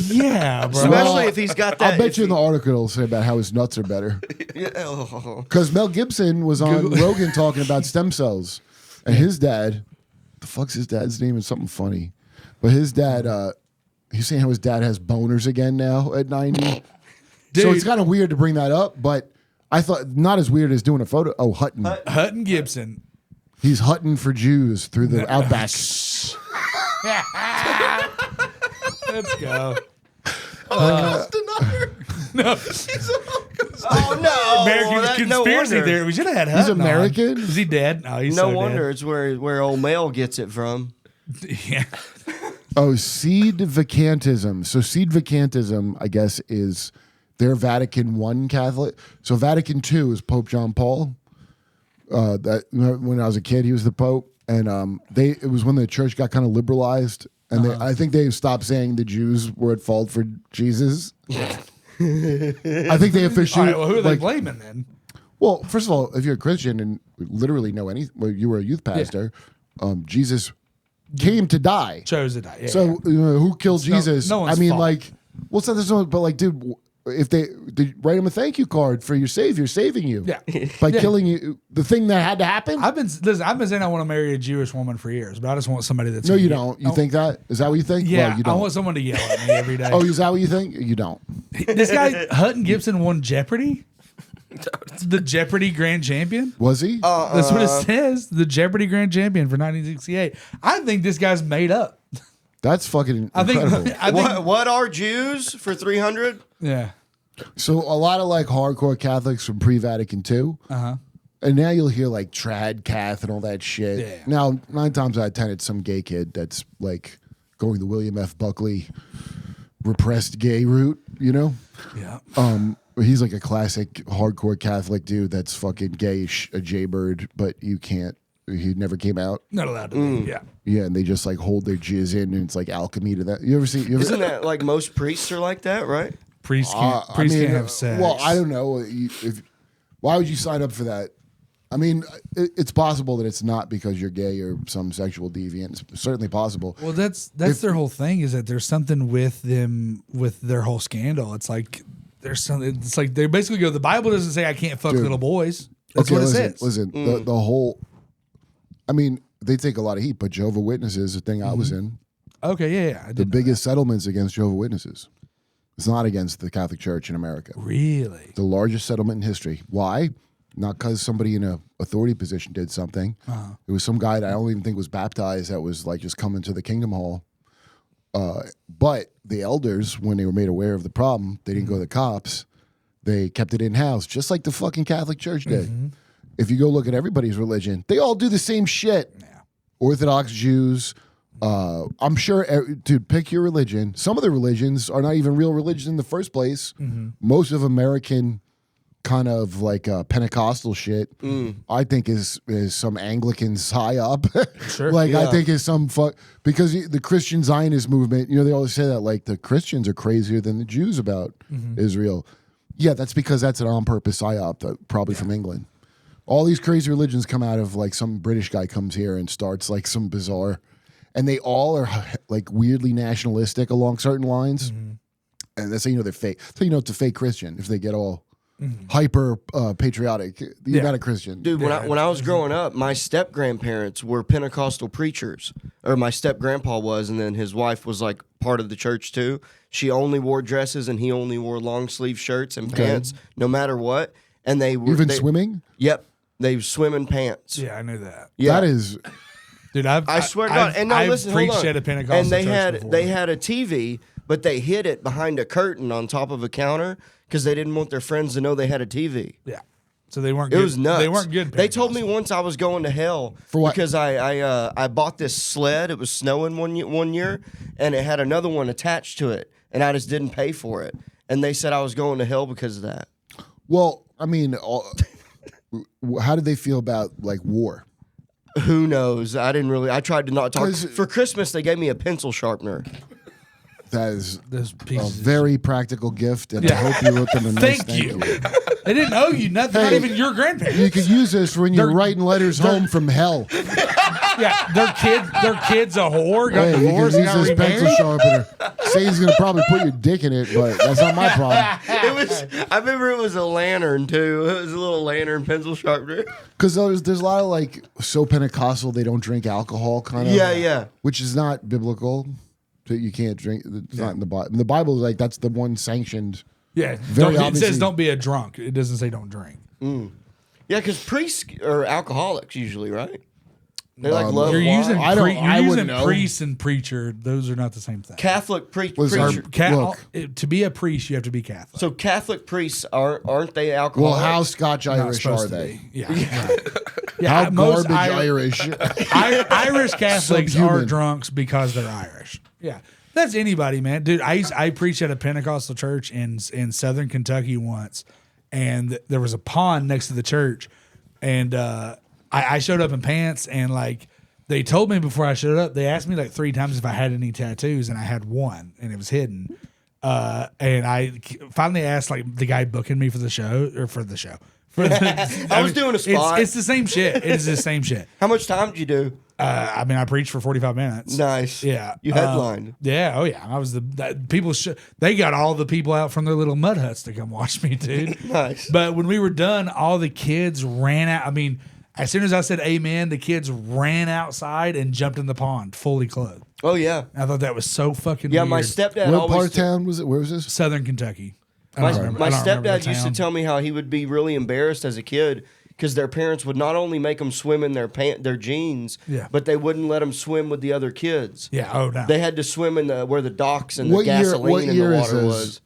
Yeah, bro. Especially if he's got that. I'll bet if you in he- the article it'll say about how his nuts are better. Yeah, oh. Because Mel Gibson was on Rogan talking about stem cells, and his dad, the fuck's his dad's name? It's something funny, but his dad, he's saying how his dad has boners again now at 90. So Dude. it's kind of weird to bring that up, but I thought not as weird as doing a photo. Oh, Hutton. Hutton Gibson. He's Hutton for Jews through the outback. Let's go. Oh no! American No conspiracy wonder. theory. We should have had Hutton. on. American? Is he dead? No, he's No so wonder it's where old Mel gets it from. Dead. Yeah. Oh, seed vacantism. So seed vacantism, I guess, is their Vatican I Catholic. So Vatican II is Pope John Paul. That when I was a kid, he was the Pope, and it was when the church got kind of liberalized, and I think they stopped saying the Jews were at fault for Jesus. I think they All officially. right, well, who are they like, blaming then? well, first of all, if you're a Christian and literally know you were a youth pastor, Jesus came to die. Chose to die. Yeah, So who killed Jesus? no one's I mean, fault. like, well, it's not this one, but like, dude, if they write him a thank you card for your Savior saving you, Yeah. by killing you, the thing that had to happen. I've been saying I want to marry a Jewish woman for years, but I just want somebody that's No, gonna you get- don't. You think that? Is that what you think? Yeah, Well, you I don't. want someone to yell at me every day. Oh, is that what you think? You don't. This guy Hutton Gibson won Jeopardy. The Jeopardy Grand Champion. Was he? That's what it says. The Jeopardy Grand Champion for 1968. I think this guy's made up. That's fucking I think. incredible. I think. What are Jews for 300? Yeah. So a lot of like hardcore Catholics from pre-Vatican II. And now you'll hear like trad cath and all that shit. Yeah. Now, 9 times out of 10, it's some gay kid that's like going the William F. Buckley repressed gay route, you know? Yeah. He's like a classic hardcore Catholic dude that's fucking gay, a jaybird, but he never came out. Not allowed to. Be. Yeah. Yeah, and they just like hold their jizz in and it's like alchemy to that. You ever see? Isn't that like most priests are like that, right? Priests can't. Priests can't have sex. Well, I don't know. Why would you sign up for that? I mean, it's possible that it's not because you're gay or some sexual deviant. It's certainly possible. Well, that's their whole thing is that there's something with them with their whole scandal. It's like there's something. It's like they basically go. The Bible doesn't say I can't fuck Dude. little boys. That's what it says. Listen, the whole. I mean, they take a lot of heat, but Jehovah's Witnesses, the thing I was in, Okay, yeah. I the did biggest settlements against Jehovah's Witnesses. It's not against the Catholic Church in America. really. The largest settlement in history. Why? Not because somebody in a authority position did something. It was some guy that I don't even think was baptized that was like just coming to the Kingdom Hall. But the elders, when they were made aware of the problem, they didn't go to the cops. They kept it in house, just like the fucking Catholic Church did. If you go look at everybody's religion, they all do the same shit. Orthodox Jews. I'm sure, dude, pick your religion. Some of the religions are not even real religions in the first place. Most of American kind of like Pentecostal shit, I think is some Anglican psyop. Sure. Like I Yeah. think is some fuck because the Christian Zionist movement. You know, they always say that like the Christians are crazier than the Jews about Israel. Yeah, that's because that's an on purpose psyop, probably from England. All these crazy religions come out of like some British guy comes here and starts like some bizarre, and they all are like weirdly nationalistic along certain lines. And that's how you know they're fake. So you know it's a fake Christian if they get all hyper patriotic. You're not a Christian. Dude, when I was growing up, my step grandparents were Pentecostal preachers, or my step grandpa was, and then his wife was like part of the church too. She only wore dresses, and he only wore long sleeve shirts and pants, no matter what. And they were Even swimming? Yep, they swim in pants. Yeah, I knew that. Yeah. That is Dude, I swear to God. And no, I've listen, hold preached on. at a Pentecostal and they church had before. they had a TV, but they hid it behind a curtain on top of a counter because they didn't want their friends to know they had a TV. Yeah. So they weren't It good. was nuts. They weren't good. They told me once I was going to hell For what? because I bought this sled. It was snowing one year, and it had another one attached to it, and I just didn't pay for it. And they said I was going to hell because of that. well. I mean, how did they feel about like war? Who knows? I didn't really. I tried to not talk. 'Cause- For Christmas, they gave me a pencil sharpener. That is Those a pieces. very practical gift, and I hope you wrote them a nice Thank you. you. They didn't owe you nothing. Not Hey, even your grandparents. You could use this when you're They're- writing letters home from hell. Yeah, their kid's a whore. Got Hey, you can divorced. use Got this pencil remarried. sharpener. Satan's gonna probably put your dick in it, but that's not my problem. It was. I remember it was a lantern too. It was a little lantern pencil sharpener. Because there's a lot of like so Pentecostal they don't drink alcohol kind of. Yeah. Which is not biblical. That you can't drink. It's not in the Bible. The Bible is like that's the one sanctioned. Yeah, Very it obviously- says don't be a drunk. It doesn't say don't drink. Yeah, because priests are alcoholics usually, right? They like love You're wine. using I don't- you're I using wouldn't know. priest and preacher. Those are not the same thing. Catholic Was our- preacher. Look. To be a priest, you have to be Catholic. So Catholic priests aren't they Well, alcoholics? how Scotch Not Irish are supposed to they? be. Yeah. Yeah, How most garbage Irish? Irish Catholics are Subhuman. drunks because they're Irish. Yeah. That's anybody, man. Dude, I preached at a Pentecostal church in southern Kentucky once, and there was a pond next to the church, and I showed up in pants, and like they told me before I showed up, they asked me like 3 times if I had any tattoos, and I had one, and it was hidden. And I finally asked like the guy booking me for the show. I was doing a spot. It's the same shit. It's the same shit. How much time did you do? I mean, I preached for 45 minutes. Nice. Yeah. You headlined. Yeah. Oh, yeah. I was people. They got all the people out from their little mud huts to come watch me, dude. Nice. But when we were done, all the kids ran out. I mean, as soon as I said amen, the kids ran outside and jumped in the pond, fully clothed. Oh yeah. I thought that was so fucking Yeah, weird. my stepdad What always. part of town was it? Where was this? Southern Kentucky. I My, don't remember- my I don't remember stepdad the used to town. tell me how he would be really embarrassed as a kid because their parents would not only make them swim in their jeans, Yeah. but they wouldn't let them swim with the other kids. Yeah. Oh, no. They had to swim in where the docks and the What gasoline in year the is water this? was.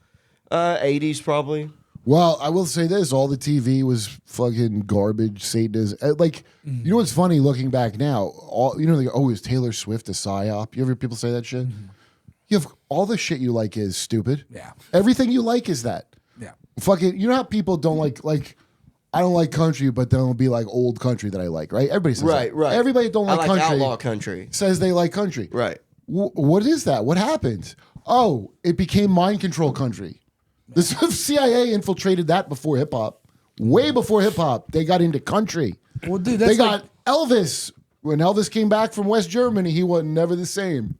80s probably. Well, I will say this: all the TV was fucking garbage. Satanism. Like, you know what's funny looking back now? All they go, oh, is Taylor Swift a psyop? You ever hear people say that shit? You have all the shit you like is stupid. Yeah. Everything you like is that. Yeah. Fucking, you know how people don't like. I don't like country, but then it'll be like old country that I like, right? Everybody says that. Right. Everybody don't I like like country outlaw country. says they like country. Right. What is that? What happened? Oh, it became mind control country. The CIA infiltrated that before hip hop. Way before hip hop, they got into country. Well, dude, They that's got Elvis. When Elvis came back from West Germany, he was never the same.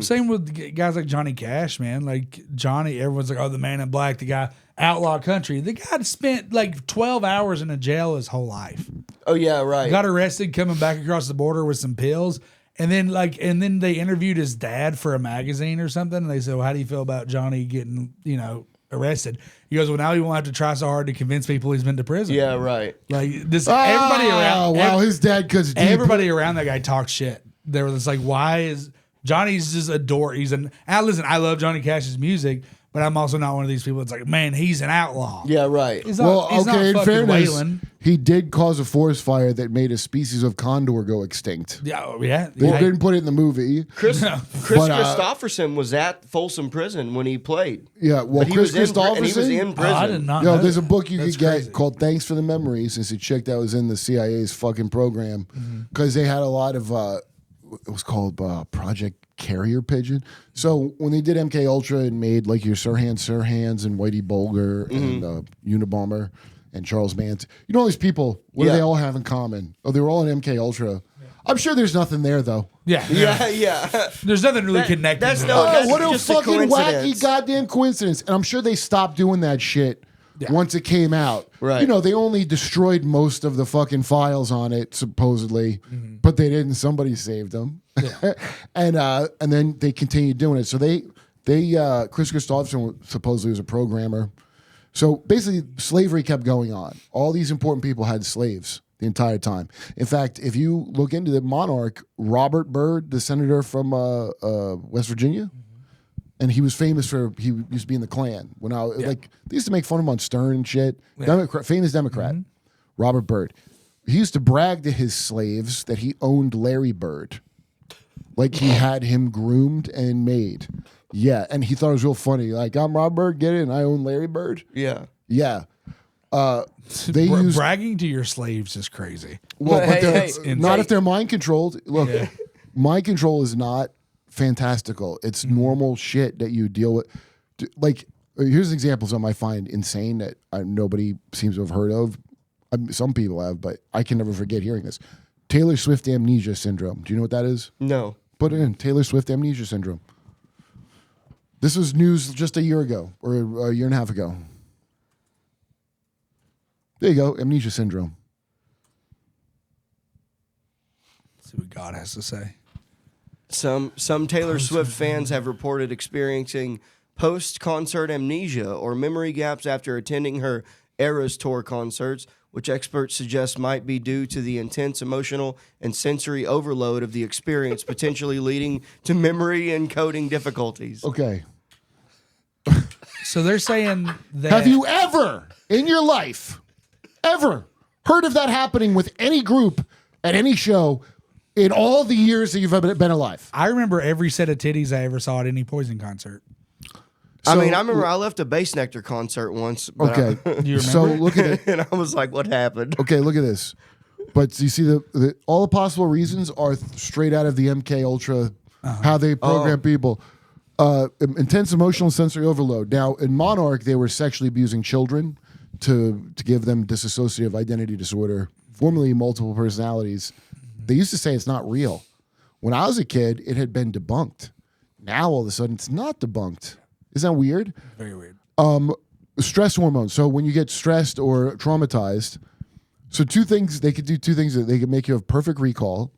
Same with guys like Johnny Cash, man. Like Johnny, everyone's like, oh, the man in black, the guy, outlaw country. The guy spent like 12 hours in a jail his whole life. Oh yeah, right. Got arrested coming back across the border with some pills. And then they interviewed his dad for a magazine or something. And they said, well, how do you feel about Johnny getting, arrested? He goes, well, now he won't have to try so hard to convince people he's been to prison. Yeah, right. Like this, everybody around. Wow, his dad cuts deep. Everybody around that guy talks shit. They were just like, why is Johnny's just a dork? Listen, I love Johnny Cash's music, but I'm also not one of these people that's like, man, he's an outlaw. Yeah, right. He's Well, not, he's okay, in not fucking fairness, Waylon. he did cause a forest fire that made a species of condor go extinct. Yeah. They didn't put it in the movie. Chris But, Christopherson was at Folsom Prison when he played. Yeah, well, But he Chris was in, and he was Christopherson. in Oh, prison. I did not Yo, know there's a that. book you That's could get crazy. called called "Thanks for the Memories." It's a chick that was in the CIA's fucking program Mm-hmm. because they had a lot of. It was called Project Carrier Pigeon. So when they did MK Ultra and made like your Sirhan's and Whitey Bulger Mm-hmm. and Unabomber and Charles Manson, you know all these people. What do Yeah. they all have in common? Oh, they were all in MK Ultra. I'm sure there's nothing there though. Yeah. Yeah. There's nothing really That- connected. that's to no- that. that's What a just a fucking wacky coincidence. goddamn coincidence. And I'm sure they stopped doing that shit once it came out. Right. You know, they only destroyed most of the fucking files on it, supposedly, but they didn't. Somebody saved them. and then they continued doing it. So Chris Christopherson supposedly was a programmer. So basically, slavery kept going on. All these important people had slaves the entire time. In fact, if you look into the monarch, Robert Byrd, the senator from West Virginia, and he was famous for he used to be in the Klan. Like they used to make fun of him on Stern and shit. Famous Democrat, Robert Byrd. He used to brag to his slaves that he owned Larry Bird, like he had him groomed and made. Yeah, and he thought it was real funny. Like I'm Robert Byrd, get it? And I own Larry Bird. Yeah. Yeah. They use bragging to your slaves is crazy. well, but Hey, they're not if they're mind controlled. Look, mind control is not fantastical. It's normal shit that you deal with. Like, here's examples I might find insane that nobody seems to have heard of. Some people have, but I can never forget hearing this. Taylor Swift amnesia syndrome. Do you know what that is? No. Put it in. Taylor Swift amnesia syndrome. This was news just a year ago or a year and a half ago. There you go. Amnesia syndrome. Let's see what God has to say. Some Taylor Swift fans have reported experiencing post-concert amnesia or memory gaps after attending her Eras Tour concerts, which experts suggest might be due to the intense emotional and sensory overload of the experience, potentially leading to memory encoding difficulties. Okay. So they're saying that. Have you ever in your life ever heard of that happening with any group at any show in all the years that you've been alive? I remember every set of titties I ever saw at any Poison concert. I mean, I remember I left a Bass Nectar concert once. But Okay. Do you remember? So look at it. and I was like, what happened? Okay, look at this. But you see, all the possible reasons are straight out of the MK Ultra, how they program people. Intense emotional and sensory overload. Now, in Monarch, they were sexually abusing children to give them dissociative identity disorder, formerly multiple personalities. They used to say it's not real. When I was a kid, it had been debunked. Now, all of a sudden, it's not debunked. Isn't that weird? Very weird. Stress hormones. So when you get stressed or traumatized, so they could do two things. That they could make you have perfect recall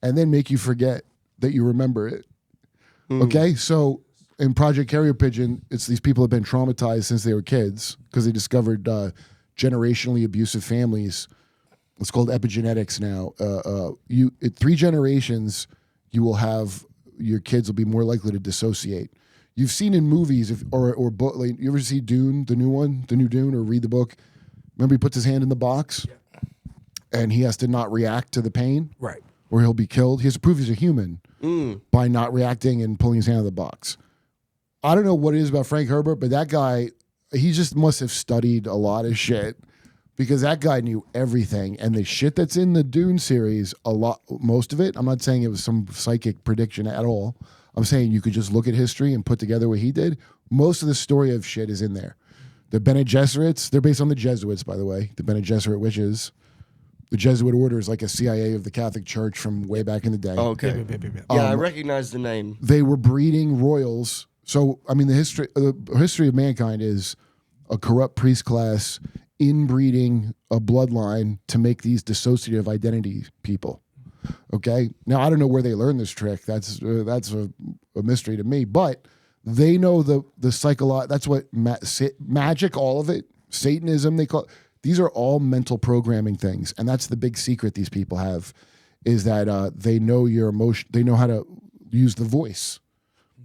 and then make you forget that you remember it. Okay? So in Project Carrier Pigeon, it's these people have been traumatized since they were kids because they discovered generationally abusive families. It's called epigenetics now. 3 generations, your kids will be more likely to dissociate. You've seen in movies or book. Like, you ever see Dune, the new Dune, or read the book? Remember, he puts his hand in the box, and he has to not react to the pain, Right. or he'll be killed. He has to prove he's a human by not reacting and pulling his hand in the box. I don't know what it is about Frank Herbert, but that guy, he just must have studied a lot of shit because that guy knew everything. And the shit that's in the Dune series, most of it. I'm not saying it was some psychic prediction at all. I'm saying you could just look at history and put together what he did. Most of the story of shit is in there. The Bene Gesserits, they're based on the Jesuits, by the way. The Bene Gesserit witches. The Jesuit order is like a CIA of the Catholic Church from way back in the day. Oh, okay. Yeah, I recognize the name. They were breeding royals. So, I mean, the history of mankind is a corrupt priest class inbreeding a bloodline to make these dissociative identity people. Okay. Now I don't know where they learned this trick. That's a mystery to me. But they know the psychological. That's what magic. All of it. Satanism. They call it. These are all mental programming things, and that's the big secret these people have, is that they know your emotion. They know how to use the voice.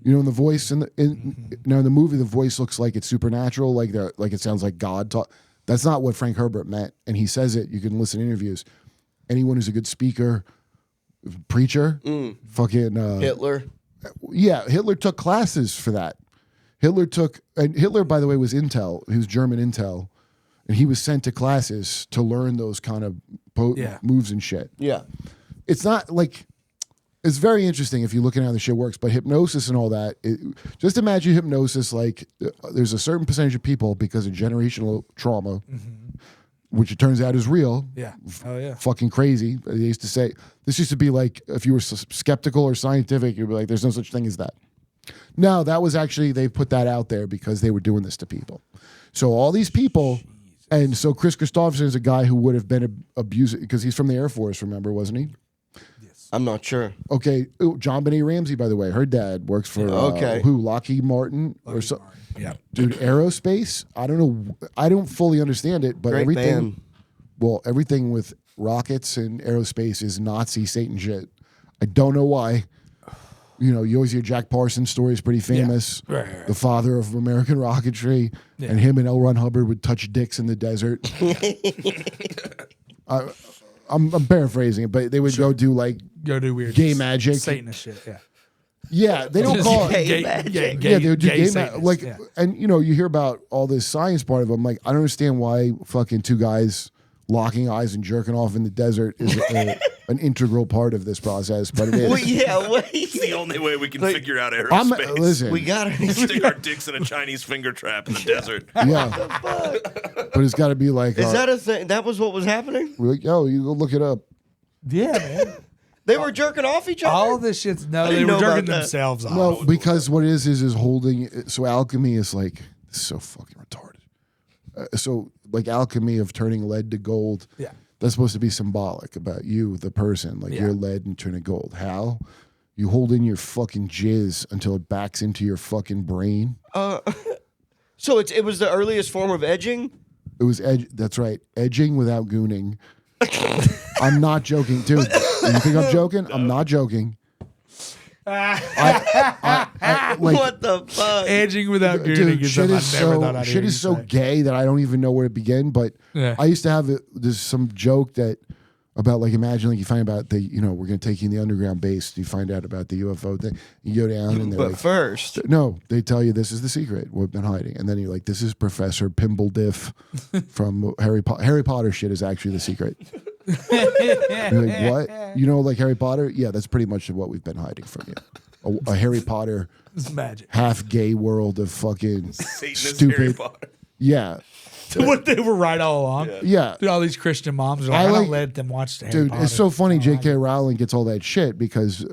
You know, in the voice in the movie, the voice looks like it's supernatural, like it sounds like God talk. That's not what Frank Herbert meant, and he says it. You can listen to interviews. Anyone who's a good speaker. Preacher, fucking Hitler. Yeah, Hitler took classes for that. Hitler, by the way, was intel. He was German intel, and he was sent to classes to learn those kind of moves and shit. Yeah, it's not like it's very interesting if you're looking at how the shit works. But hypnosis and all that, just imagine hypnosis like there's a certain percentage of people because of generational trauma. Which it turns out is real. Yeah. Oh, yeah. Fucking crazy. They used to say, this used to be like, if you were skeptical or scientific, you'd be like, there's no such thing as that. No, that was actually, they put that out there because they were doing this to people. So all these people, and so Chris Christopherson is a guy who would have been abused, because he's from the Air Force, remember, wasn't he? I'm not sure. Okay. John Benet Ramsey, by the way, her dad works for Lockheed Martin or something. Yeah. Dude, aerospace, I don't know. I don't fully understand it, but Great everything. band. Well, everything with rockets and aerospace is Nazi Satan shit. I don't know why. You know, you always hear Jack Parsons' story is pretty famous. Yeah. Right. The father of American rocketry, and him and L. Ron Hubbard would touch dicks in the desert. I'm paraphrasing it, but they would go do weird gay magic. Satanist shit. Yeah. Yeah, they don't call it. Gay magic. Yeah, they would do gay gay Satanists, like, yeah. and you hear about all this science part of them. Like, I don't understand why fucking two guys locking eyes and jerking off in the desert is an integral part of this process, but it is. Well, yeah, wait. It's the only way we can Like, figure out I'm aerospace. listen. We got Stick our dicks in a Chinese finger trap in the desert. Yeah, but it's got to be like. Is that a thing? That was what was happening? we're like, yo, you go look it up. Yeah, man. They were jerking off each other? All this shit's no, they didn't were know about jerking that. themselves off. No, because what it is holding. So alchemy is like this is so fucking retarded. So like alchemy of turning lead to gold. Yeah. That's supposed to be symbolic about you, the person. Like Yeah. you're lead and turning gold. How? You hold in your fucking jizz until it backs into your fucking brain. So it was the earliest form of edging? It was that's right. Edging without gooning. I'm not joking, dude. You think I'm joking? I'm not joking. I like, What the fuck? Edging without gooning dude, is shit something is I never thought so I'd shit hear is you so say. gay that I don't even know where to begin. But Yeah. I used to have there's some joke that about like imagine like you find about the we're gonna take you in the underground base. You find out about the UFO thing. You go down and they're But like, first, no, they tell you this is the secret we've been hiding, and then you're like, this is Professor Pimblediff from Harry Potter. Harry Potter shit is actually the secret. You're like, what? You know, like Harry Potter? Yeah, that's pretty much what we've been hiding from you. A Harry Potter It's magic. half gay world of fucking Satanist Harry stupid. Potter. Yeah, What they were right all along. yeah. Dude, all these Christian moms are like, I I like- don't let them watch the Harry Dude, Potter. it's so funny. I don't like J.K. it. Rowling gets all that shit because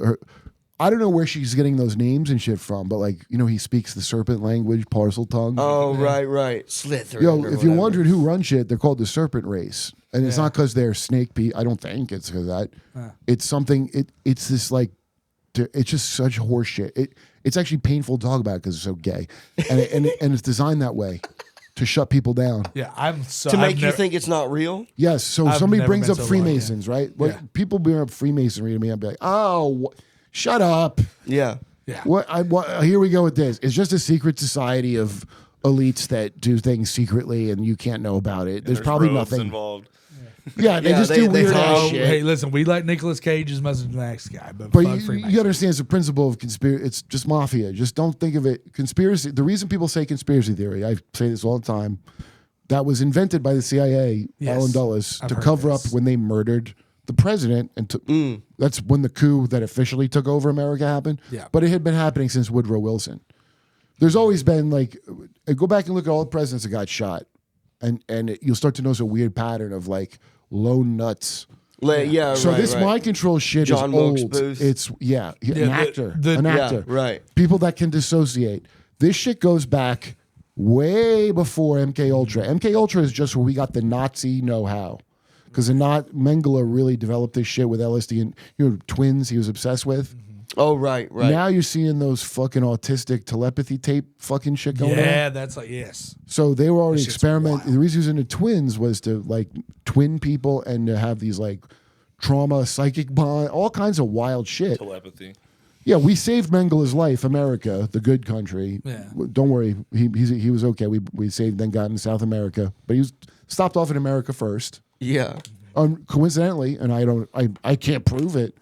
I don't know where she's getting those names and shit from, but like he speaks the serpent language, parcel tongue. oh, right. Slytherin. Yo, or if you're whatever. wondering who runs shit, they're called the Serpent Race, and it's not because they're snake I don't think it's because that. It's something. It's this like, it's just such horse shit. It's actually painful to talk about because it's so gay, and it's designed that way to shut people down. Yeah, I'm so To I've make you never- think it's not real? Yes. So I've somebody never brings been up so lucky. Freemasons, right? Well, Yeah. people bring up Freemasonry to me. I'd be like, oh, shut up. Yeah. Yeah. What? Here we go with this. It's just a secret society of elites that do things secretly, and you can't know about it. There's probably robes nothing. involved. Yeah, they Yeah, just they- do they weird follow- ass Oh, shit. hey, listen, we like Nicolas Cage as much as the next guy, but But fuck you Freemasons. understand it's a principle of conspiracy. It's just mafia. Just don't think of it conspiracy. The reason people say conspiracy theory, I say this all the time, that was invented by the CIA, Yes, Allen Dulles, I've to heard cover this. up when they murdered the president, and that's when the coup that officially took over America happened. Yeah. But it had been happening since Woodrow Wilson. There's always been like, go back and look at all the presidents that got shot, and you'll start to notice a weird pattern of like lone nuts. Yeah, So right, this right. mind control shit John is Wilkes old. Booth. It's an actor, an Yeah, actor. right. People that can dissociate. This shit goes back way before MK Ultra. MK Ultra is just where we got the Nazi know-how, because Mengele really developed this shit with LSD and twins he was obsessed with. Oh, right. Now you're seeing those fucking autistic telepathy tape fucking shit going on. Yeah, that's like yes. So they were already This shit's experimenting. wild. The reason he was into twins was to like twin people and to have these like trauma, psychic bond, all kinds of wild shit. Telepathy. Yeah, we saved Mengele's life, America, the good country. Yeah. Don't worry, he was okay. We saved, then got into South America, but he was stopped off in America first. Yeah. Coincidentally, and I can't prove it,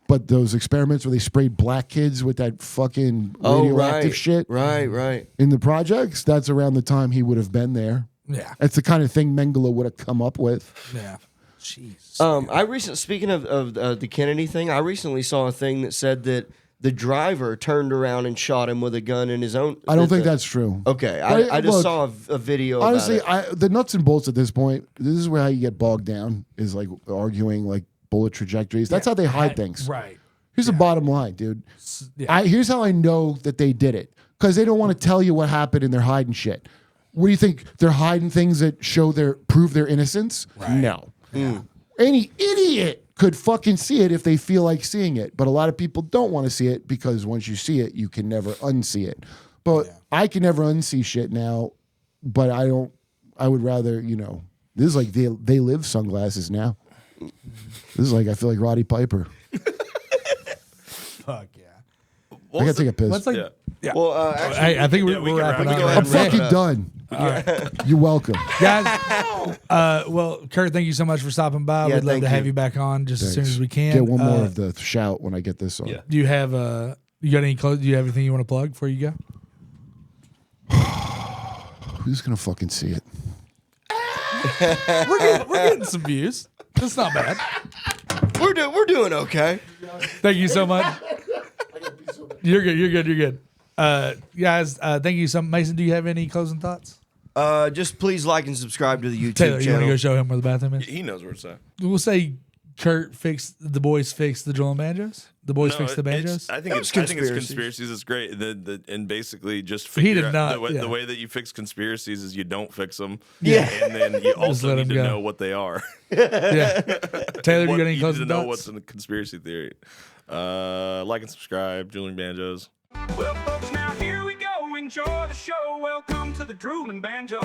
but those experiments where they sprayed black kids with that fucking radioactive shit Right. in the projects, that's around the time he would have been there. Yeah. That's the kind of thing Mengele would have come up with. Yeah. Jeez. Speaking of the Kennedy thing, I recently saw a thing that said that the driver turned around and shot him with a gun in his own. I don't think that's true. Okay, But I just look, saw a video. Honestly, about it. the nuts and bolts at this point, this is where how you get bogged down, is like arguing like bullet trajectories. That's how they hide things. Right. Here's the bottom line, dude. Yeah. Here's how I know that they did it. Because they don't want to tell you what happened and they're hiding shit. What do you think? They're hiding things that prove their innocence? Right. No. Any idiot could fucking see it if they feel like seeing it. But a lot of people don't want to see it because once you see it, you can never unsee it. But I can never unsee shit now. But I would rather, this is like they live sunglasses now. This is like, I feel like Roddy Piper. Fuck yeah. I gotta take a piss. What's like? Yeah. Yeah. Well, actually, Hey, I think yeah, we we're can wrapping wrap up. it. Go right I'm ahead and now. wrap fucking it up. done. You're welcome. Guys, well, Kurt, thank you so much for stopping by. Yeah, We'd love thank to have you. you back on just as soon Thanks. as we can. Get one more of the shout when I get this on. Yeah. Do you have You got any clothes? Do you have anything you want to plug before you go? Who's gonna fucking see it? We're getting some views. That's not bad. We're doing okay. Thank you so much. You're good. Guys, thank you so much. Mason, do you have any closing thoughts? Just please like and subscribe to the YouTube Taylor, you want to channel. go show him where the bathroom is? He knows where it's at. We'll say the boys fixed the drill and banjos. The boys fixed the banjos. I think it's conspiracies. It's great. And basically just He figure did out not, the way that you fix conspiracies is you don't fix them. Yeah. And then you also let need them to go. know what they are. Yeah. Taylor, you got any you need to closing know thoughts? what's in the conspiracy theory. Like and subscribe. Julian Banjos. Well, folks, now here we go. Enjoy the show. Welcome to the Drooling Banjo.